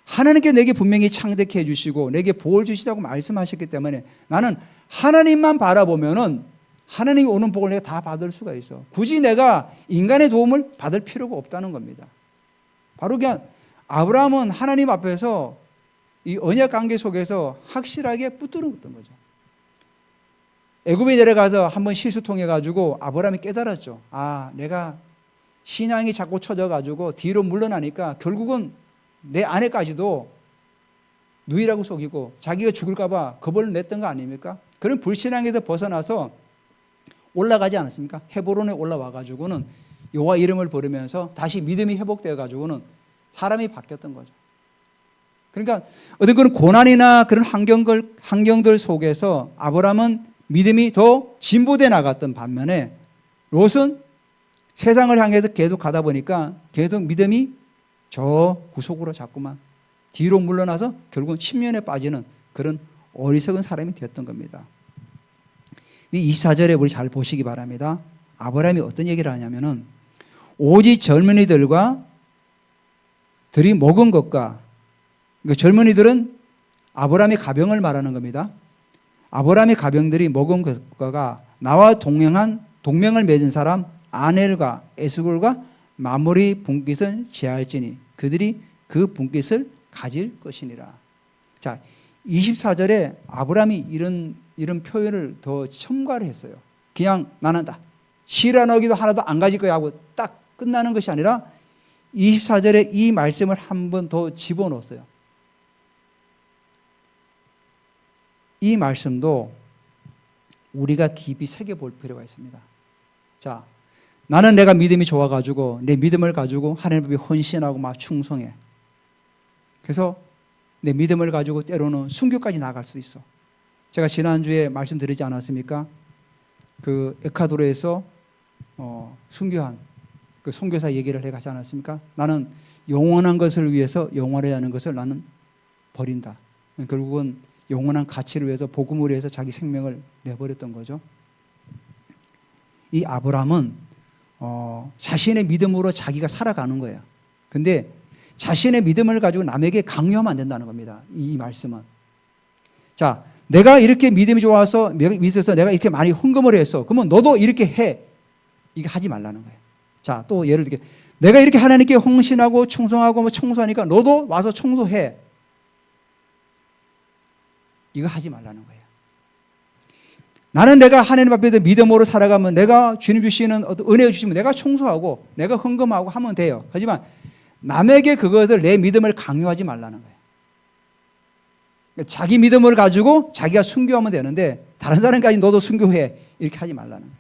하나님께 내게 분명히 창대케 해주시고 내게 복을 주시다고 말씀하셨기 때문에 나는 하나님만 바라보면은 하나님이 오는 복을 내가 다 받을 수가 있어. 굳이 내가 인간의 도움을 받을 필요가 없다는 겁니다. 바로 그냥 아브라함은 하나님 앞에서 이 언약 관계 속에서 확실하게 붙들었던 거죠. 애굽에 내려가서 한번 실수 통해 가지고 아브라함이 깨달았죠. 내가 신앙이 자꾸 쳐져 가지고 뒤로 물러나니까 결국은 내 아내까지도 누이라고 속이고 자기가 죽을까 봐 겁을 냈던 거 아닙니까? 그런 불신앙에서 벗어나서 올라가지 않았습니까? 헤브론에 올라와 가지고는 여호와 이름을 부르면서 다시 믿음이 회복되어 가지고는 사람이 바뀌었던 거죠. 그러니까 어떤 그런 고난이나 그런 환경들 속에서 아브라함은 믿음이 더 진보돼 나갔던 반면에 롯은 세상을 향해서 계속 가다 보니까 계속 믿음이 저 구속으로 자꾸만 뒤로 물러나서 결국은 침면에 빠지는 그런 어리석은 사람이 되었던 겁니다. 24절에 우리 잘 보시기 바랍니다. 아브라함이 어떤 얘기를 하냐면은 오직 젊은이들과 들이 먹은 것과 그러니까 젊은이들은 아브라함의 가병을 말하는 겁니다. 아브라함의 가병들이 먹은 것과 나와 동맹을 맺은 사람 아넬과 에스골과 마무리 분깃을 제할지니 그들이 그 분깃을 가질 것이니라. 자, 24절에 아브라함이 이런 표현을 더 첨가를 했어요. 그냥 나는 실한어기도 하나도 안 가질 거야 하고 딱 끝나는 것이 아니라 24절에 이 말씀을 한 번 더 집어넣었어요. 이 말씀도 우리가 깊이 새겨볼 필요가 있습니다. 자, 나는 내가 믿음이 좋아가지고 내 믿음을 가지고 하나님 앞에 헌신하고 막 충성해. 그래서 내 믿음을 가지고 때로는 순교까지 나갈 수 있어. 제가 지난주에 말씀드리지 않았습니까? 그 에콰도르에서 순교한 그 선교사 얘기를 해가지 않았습니까? 나는 영원한 것을 위해서 영원하지 않은 것을 나는 버린다. 결국은 영원한 가치를 위해서, 복음을 위해서 자기 생명을 내버렸던 거죠. 이 아브라함은 자신의 믿음으로 자기가 살아가는 거예요. 근데 자신의 믿음을 가지고 남에게 강요하면 안 된다는 겁니다. 이 말씀은. 자, 내가 이렇게 믿음이 좋아서 믿어서 내가 이렇게 많이 헌금을 했어. 그러면 너도 이렇게 해. 이게 하지 말라는 거예요. 자, 또 예를 들게, 내가 이렇게 하나님께 헌신하고 충성하고 뭐 청소하니까 너도 와서 청소해. 이거 하지 말라는 거예요. 나는 내가 하나님 앞에서 믿음으로 살아가면 내가 주님 주시는 어떤 은혜 주시면 내가 청소하고 내가 헌금하고 하면 돼요. 하지만 남에게 그것을, 내 믿음을 강요하지 말라는 거예요. 자기 믿음을 가지고 자기가 순교하면 되는데 다른 사람까지 너도 순교해, 이렇게 하지 말라는 거예요.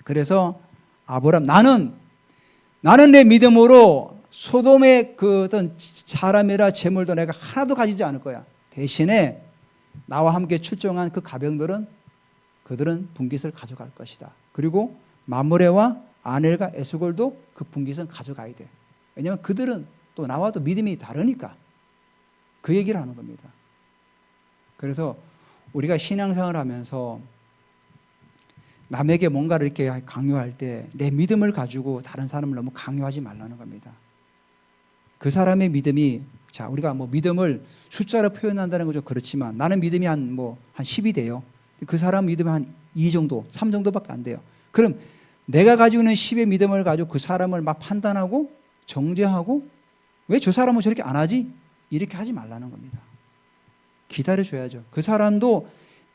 그래서 아브라함, 나는 내 믿음으로 소돔의 그 어떤 사람이라 재물도 내가 하나도 가지지 않을 거야. 대신에 나와 함께 출정한 그 가병들은 그들은 분깃을 가져갈 것이다. 그리고 마므레와 아넬과 에스골도 그 분깃은 가져가야 돼. 왜냐하면 그들은 또 나와도 믿음이 다르니까. 그 얘기를 하는 겁니다. 그래서 우리가 신앙생활을 하면서 남에게 뭔가를 이렇게 강요할 때 내 믿음을 가지고 다른 사람을 너무 강요하지 말라는 겁니다. 그 사람의 믿음이, 자, 우리가 뭐 믿음을 숫자로 표현한다는 거죠. 그렇지만 나는 믿음이 한 10이 돼요. 그 사람 믿음이 한 2 정도, 3 정도밖에 안 돼요. 그럼 내가 가지고 있는 10의 믿음을 가지고 그 사람을 막 판단하고 정죄하고 왜 저 사람은 저렇게 안 하지? 이렇게 하지 말라는 겁니다. 기다려줘야죠. 그 사람도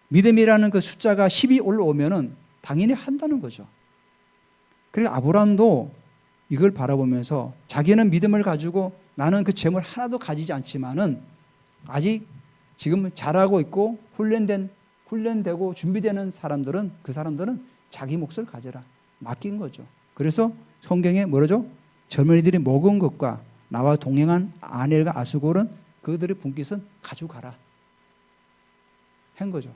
믿음이라는 그 숫자가 10이 올라오면은 당연히 한다는 거죠. 그리고 아브라함도 이걸 바라보면서 자기는 믿음을 가지고 나는 그 재물 하나도 가지지 않지만은 아직 지금 잘하고 있고 훈련되고 준비되는 사람들은, 그 사람들은 자기 몫을 가져라, 맡긴 거죠. 그래서 성경에 뭐라죠? 젊은이들이 먹은 것과 나와 동행한 아넬과 아스골은 그들의 분깃은 가져가라 한 거죠.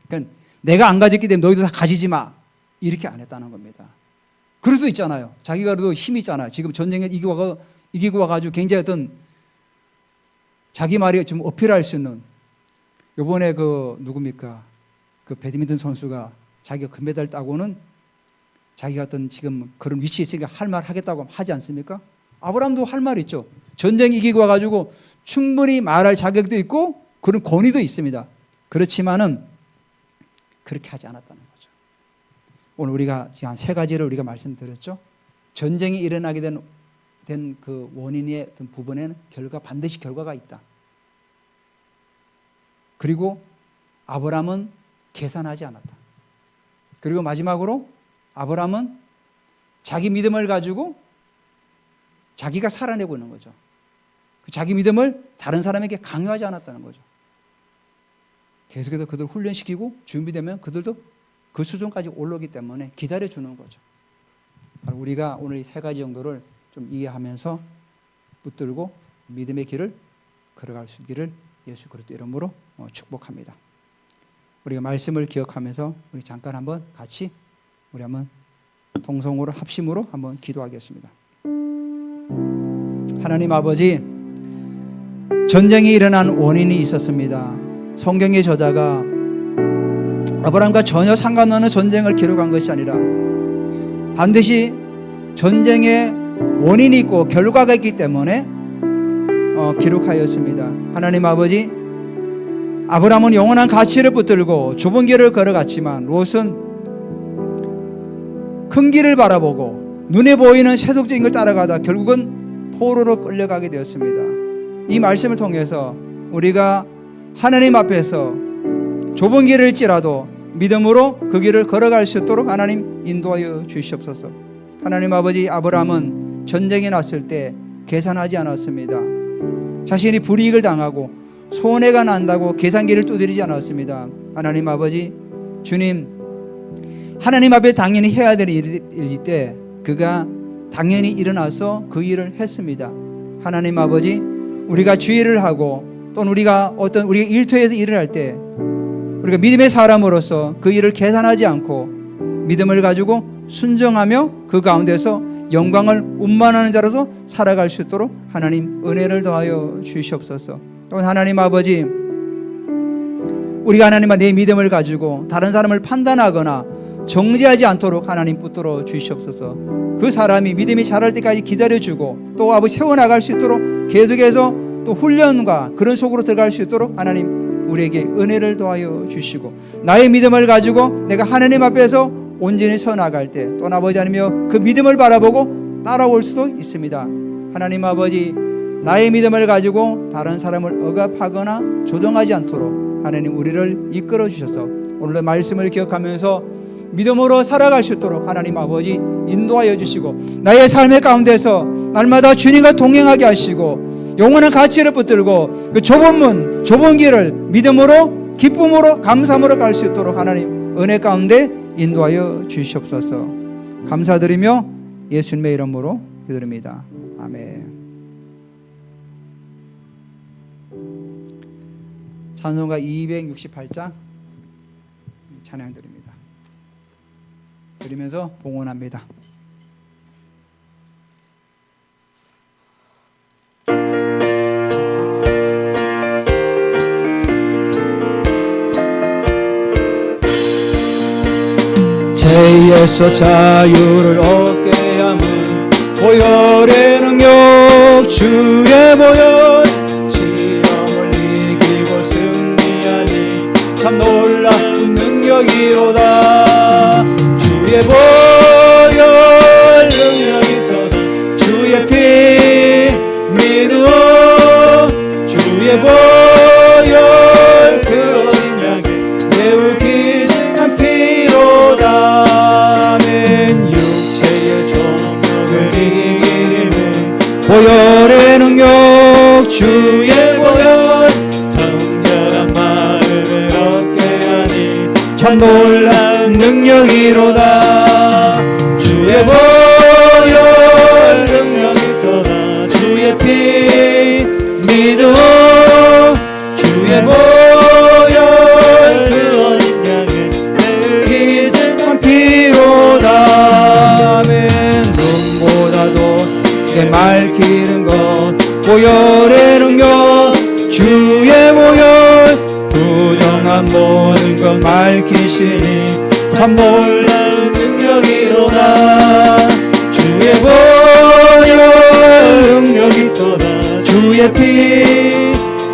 그러니까 내가 안 가졌기 때문에 너희도 다 가지지 마, 이렇게 안 했다는 겁니다. 그럴 수도 있잖아요. 자기가 그래도 힘이 있잖아요. 지금 전쟁에 이기고 와가지고 굉장히 어떤 자기 말이 좀 어필할 수 있는, 요번에 그 누굽니까? 그 배드민턴 선수가 자기가 금메달 따고는 자기가 어떤 지금 그런 위치에 있으니까 할 말 하겠다고 하지 않습니까? 아브라함도 할 말 있죠. 전쟁 이기고 와가지고 충분히 말할 자격도 있고 그런 권위도 있습니다. 그렇지만은 그렇게 하지 않았다는 거죠. 오늘 우리가 지금 한 3가지를 우리가 말씀드렸죠. 전쟁이 일어나게 된 그 원인의 어떤 부분에는 반드시 결과가 있다. 그리고 아브라함은 계산하지 않았다. 그리고 마지막으로 아브라함은 자기 믿음을 가지고 자기가 살아내고 있는 거죠. 자기 믿음을 다른 사람에게 강요하지 않았다는 거죠. 계속해서 그들 훈련시키고 준비되면 그들도 그 수준까지 올라오기 때문에 기다려주는 거죠. 우리가 오늘 이 3가지 정도를 좀 이해하면서 붙들고 믿음의 길을 걸어갈 수 있기를 예수 그리스도 이름으로 축복합니다. 우리가 말씀을 기억하면서 우리 잠깐 한번 같이 우리 한번 동성으로 합심으로 한번 기도하겠습니다. 하나님 아버지, 전쟁이 일어난 원인이 있었습니다. 성경의 저자가 아브라함과 전혀 상관없는 전쟁을 기록한 것이 아니라 반드시 전쟁의 원인이 있고 결과가 있기 때문에 기록하였습니다. 하나님 아버지, 아브라함은 영원한 가치를 붙들고 좁은 길을 걸어갔지만 롯은 큰 길을 바라보고 눈에 보이는 세속적인 걸 따라가다 결국은 포로로 끌려가게 되었습니다. 이 말씀을 통해서 우리가 하나님 앞에서 좁은 길일지라도 믿음으로 그 길을 걸어갈 수 있도록 하나님 인도하여 주시옵소서. 하나님 아버지, 아브라함은 전쟁이 났을 때 계산하지 않았습니다. 자신이 불이익을 당하고 손해가 난다고 계산기를 두드리지 않았습니다. 하나님 아버지, 주님, 하나님 앞에 당연히 해야 될 일일 때 그가 당연히 일어나서 그 일을 했습니다. 하나님 아버지, 우리가 주의를 하고 또는 우리가 일터에서 일을 할 때 우리가 믿음의 사람으로서 그 일을 계산하지 않고 믿음을 가지고 순종하며 그 가운데서 영광을 운반하는 자로서 살아갈 수 있도록 하나님 은혜를 더하여 주시옵소서. 또 또 하나님 아버지, 우리가 하나님과 내 믿음을 가지고 다른 사람을 판단하거나 정죄하지 않도록 하나님 붙들어 주시옵소서. 그 사람이 믿음이 자랄 때까지 기다려주고 또 아버지 세워나갈 수 있도록 계속해서 또 훈련과 그런 속으로 들어갈 수 있도록 하나님 우리에게 은혜를 더하여 주시고, 나의 믿음을 가지고 내가 하나님 앞에서 온전히 서 나갈 때 또 아버지 하나님이여 그 믿음을 바라보고 따라올 수도 있습니다. 하나님 아버지, 나의 믿음을 가지고 다른 사람을 억압하거나 조종하지 않도록 하나님 우리를 이끌어 주셔서 오늘의 말씀을 기억하면서 믿음으로 살아갈 수 있도록 하나님 아버지 인도하여 주시고, 나의 삶의 가운데서 날마다 주님과 동행하게 하시고 영원한 가치를 붙들고 그 좁은 문, 좁은 길을 믿음으로 기쁨으로 감사함으로 갈 수 있도록 하나님 은혜 가운데 인도하여 주시옵소서. 감사드리며 예수님의 이름으로 기도드립니다. 아멘. 찬송가 268장 찬양 드립니다. 드리면서 봉헌합니다. 죄에서 자유를 얻게 함은 보혈의 능력, 주의 보혈, 시험을 이기고 승리하니 참 놀라운 능력이로다. 주의 보혈 능력이 터다. 주의 피 믿어. 주의 보혈 그 어린 양의 매우 기증한 피로다. 아멘. 육체의 정욕을 이기는 보혈의 능력, 주의 보혈, 정결한 마음을 얻게 하니 참 놀라운 능력이로다. 주의 보혈 능력이 떠나. 주의 피 믿어. 주의 보혈 그 어린 양의 기증한 피로다. 아멘. 눈보다도 맑히는 것 보혈의 능력, 주의 보혈, 부정한 모든 것 밝히시니 참 놀라운 능력이로다. 주의 보혈 능력이 떠나. 주의 피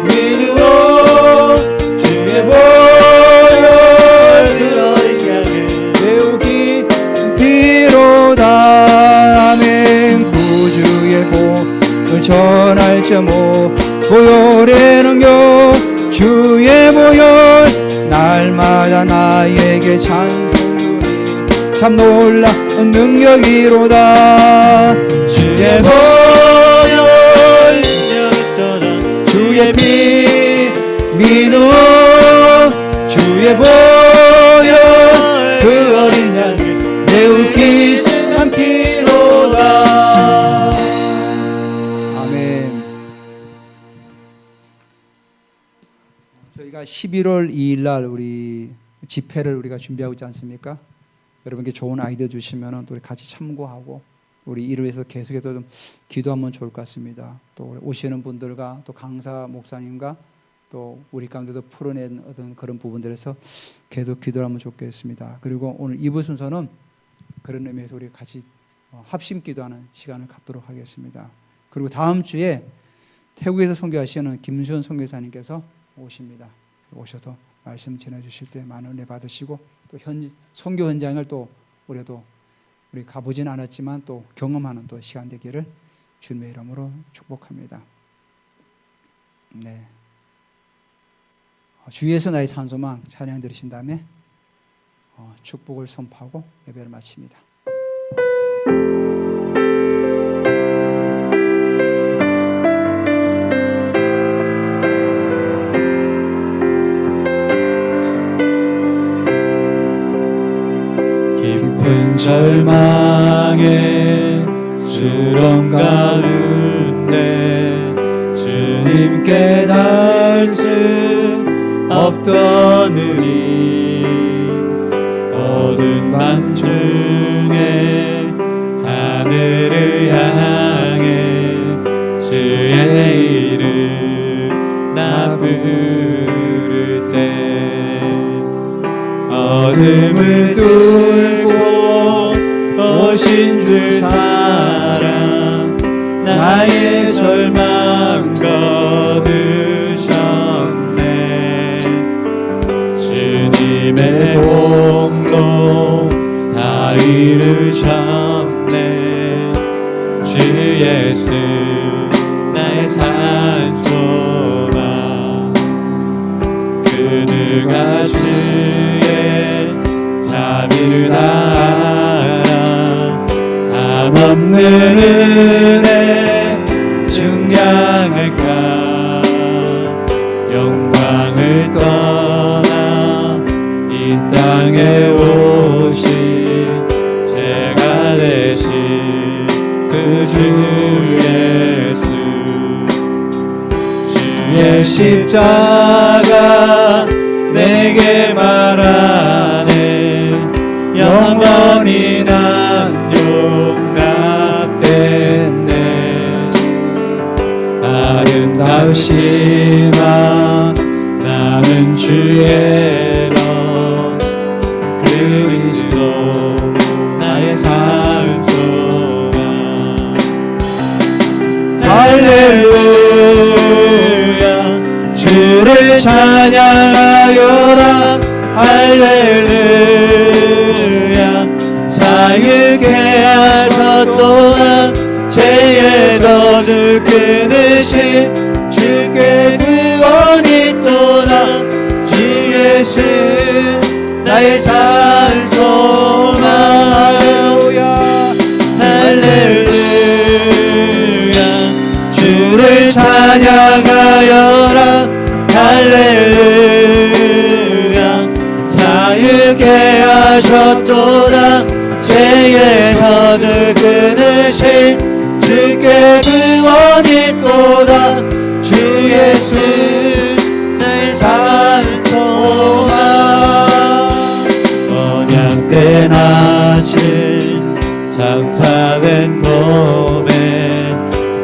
믿어. 주의 보혈 그 어린 양의 매우 깊은 피로다. 아멘. 구주의 복을 전할 자모 보혈의 능력, 주의 보혈, 날마다 나에게 찬송하니 참 놀라운 능력이로다. 주의 보혈 능력이 떠나. 주의 피 믿어. 주의 보혈 그 어린 양의 매우 기증한 피로다. 아멘. 저희가 11월 2일 날 우리 집회를 우리가 준비하고 있지 않습니까? 여러분께 좋은 아이디어 주시면 또 우리 같이 참고하고 우리 이를 위해서 계속해서 좀 기도하면 좋을 것 같습니다. 또 오시는 분들과 또 강사 목사님과 또 우리 가운데서 풀어낸 어떤 그런 부분들에서 계속 기도하면 좋겠습니다. 그리고 오늘 2부 순서는 그런 의미에서 우리 같이 합심 기도하는 시간을 갖도록 하겠습니다. 그리고 다음 주에 태국에서 선교하시는 김수현 선교사님께서 오십니다. 오셔서 말씀 전해주실 때 많은 은혜 받으시고 또 선교 현장을 또 우리도 우리 가보진 않았지만 또 경험하는 또 시간 되기를 주님의 이름으로 축복합니다. 네. 주위에서 나의 산소망 찬양 들으신 다음에 축복을 선포하고 예배를 마칩니다. 깊은 절망에 수렁 가운데 주님께 닿을 수 없던 우리 어두운 밤 중에 하늘을 향해 주의 이름 몸을 뚫고 오신 줄 사랑 나의 절망 거두셨네. 주님의 공로 다 이루셨네. 주 예수 나의 산소만 그 누가 주의 자비를 알아 한없는 은혜 중량할까. 영광을 떠나 이 땅에 오신 죄가 되신 그 주 예수. 주의 십자가 내게 말하네. 영원히 난 용납됐네. 아름다우시나 나는 주의 너 그리스도 나의 산소가. 할렐루야 주를 찬양하여라. 할렐루야 자유케 하셨도다. 죄의 저주 끊으신 주께 구원이 있도다. 주 예수 나의 산소만. 할렐루야 주를 찬양하여라. 할렐루야 자유케 하셨도다. 죄의 저주 끊으신 주께 구원이 있도다. 주 예수 내 산소만. 언약된 아침 장사된 몸에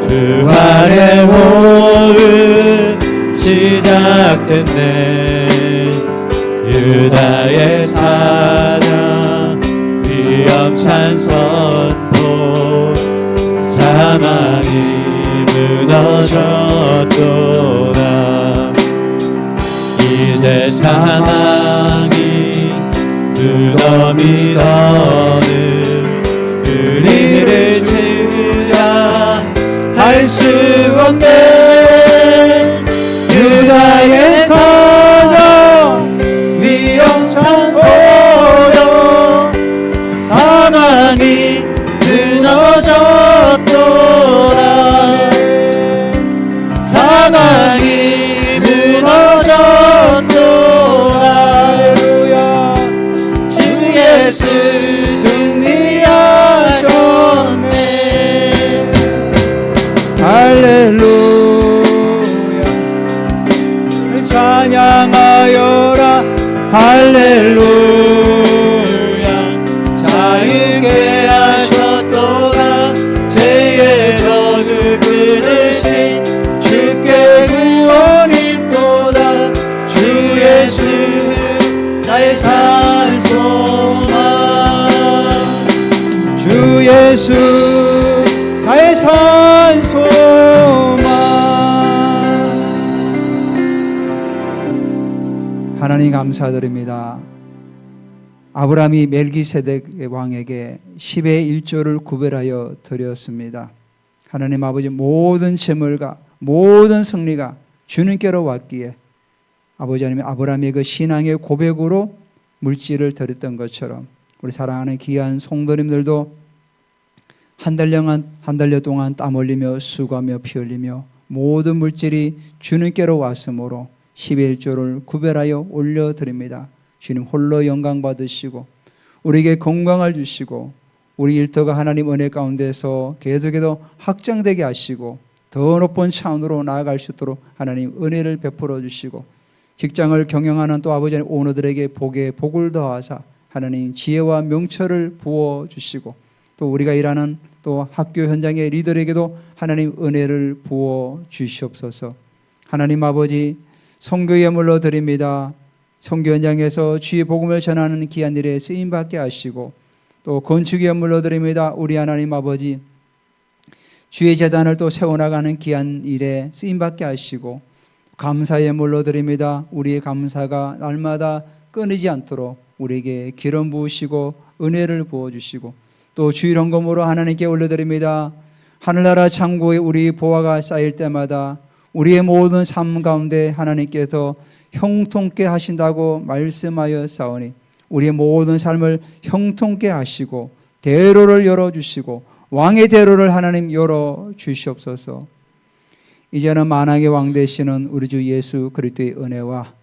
부활의 호흡 시작됐네. 유다의 사자 위엄찬 선포. 사망이 무너졌도다. 이제 사망이 무덤이 없는 우리를 주장할 수 없네. 유다의 사자 위엄찬 고요. 사망이 무너졌도다. 사망이 무너졌도다. 주 예수 승리하셨네. 할렐루야 찬양하여라. 할렐루야 자유케 하셨도다. 죄의 저주 끊으신 주께 구원이 있도다. 주 예수 나의 산소만. 주 예수 나의 산소만. 하나님 감사드립니다. 아브라함이 멜기세덱 왕에게 10의 1조를 구별하여 드렸습니다. 하나님 아버지 모든 재물과 모든 승리가 주님께로 왔기에 아버지 하나님 아브라함의 그 신앙의 고백으로 물질을 드렸던 것처럼 우리 사랑하는 귀한 성도님들도 한 달여 동안 땀 흘리며 수고하며 피 흘리며 모든 물질이 주님께로 왔으므로 10의 1조를 구별하여 올려드립니다. 주님 홀로 영광 받으시고 우리에게 건강을 주시고 우리 일터가 하나님 은혜 가운데서 계속해서 확장되게 하시고 더 높은 차원으로 나아갈 수 있도록 하나님 은혜를 베풀어 주시고 직장을 경영하는 또 아버지 오너들에게 복에 복을 더하사 하나님 지혜와 명철을 부어 주시고 또 우리가 일하는 또 학교 현장의 리더에게도 하나님 은혜를 부어 주시옵소서. 하나님 아버지 성교에 물러드립니다. 선교 현장에서 주의 복음을 전하는 귀한 일에 쓰임받게 하시고 또 건축에 물러드립니다. 우리 하나님 아버지 주의 재단을 또 세워나가는 귀한 일에 쓰임받게 하시고 감사에 물러드립니다. 우리의 감사가 날마다 끊이지 않도록 우리에게 기름 부으시고 은혜를 부어주시고 또 주일 헌금으로 하나님께 올려드립니다. 하늘나라 창고에 우리 보화가 쌓일 때마다 우리의 모든 삶 가운데 하나님께서 형통케 하신다고 말씀하여 싸우니 우리의 모든 삶을 형통케 하시고 대로를 열어주시고 왕의 대로를 하나님 열어주시옵소서. 이제는 만왕의 왕 되시는 우리 주 예수 그리스도의 은혜와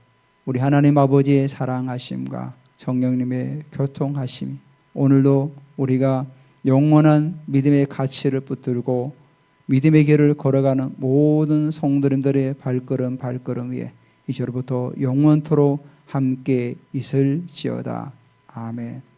우리 하나님 아버지의 사랑하심과 성령님의 교통하심이 오늘도 우리가 영원한 믿음의 가치를 붙들고 믿음의 길을 걸어가는 모든 성도님들의 발걸음 위에 이제로부터 영원토록 함께 있을지어다. 아멘.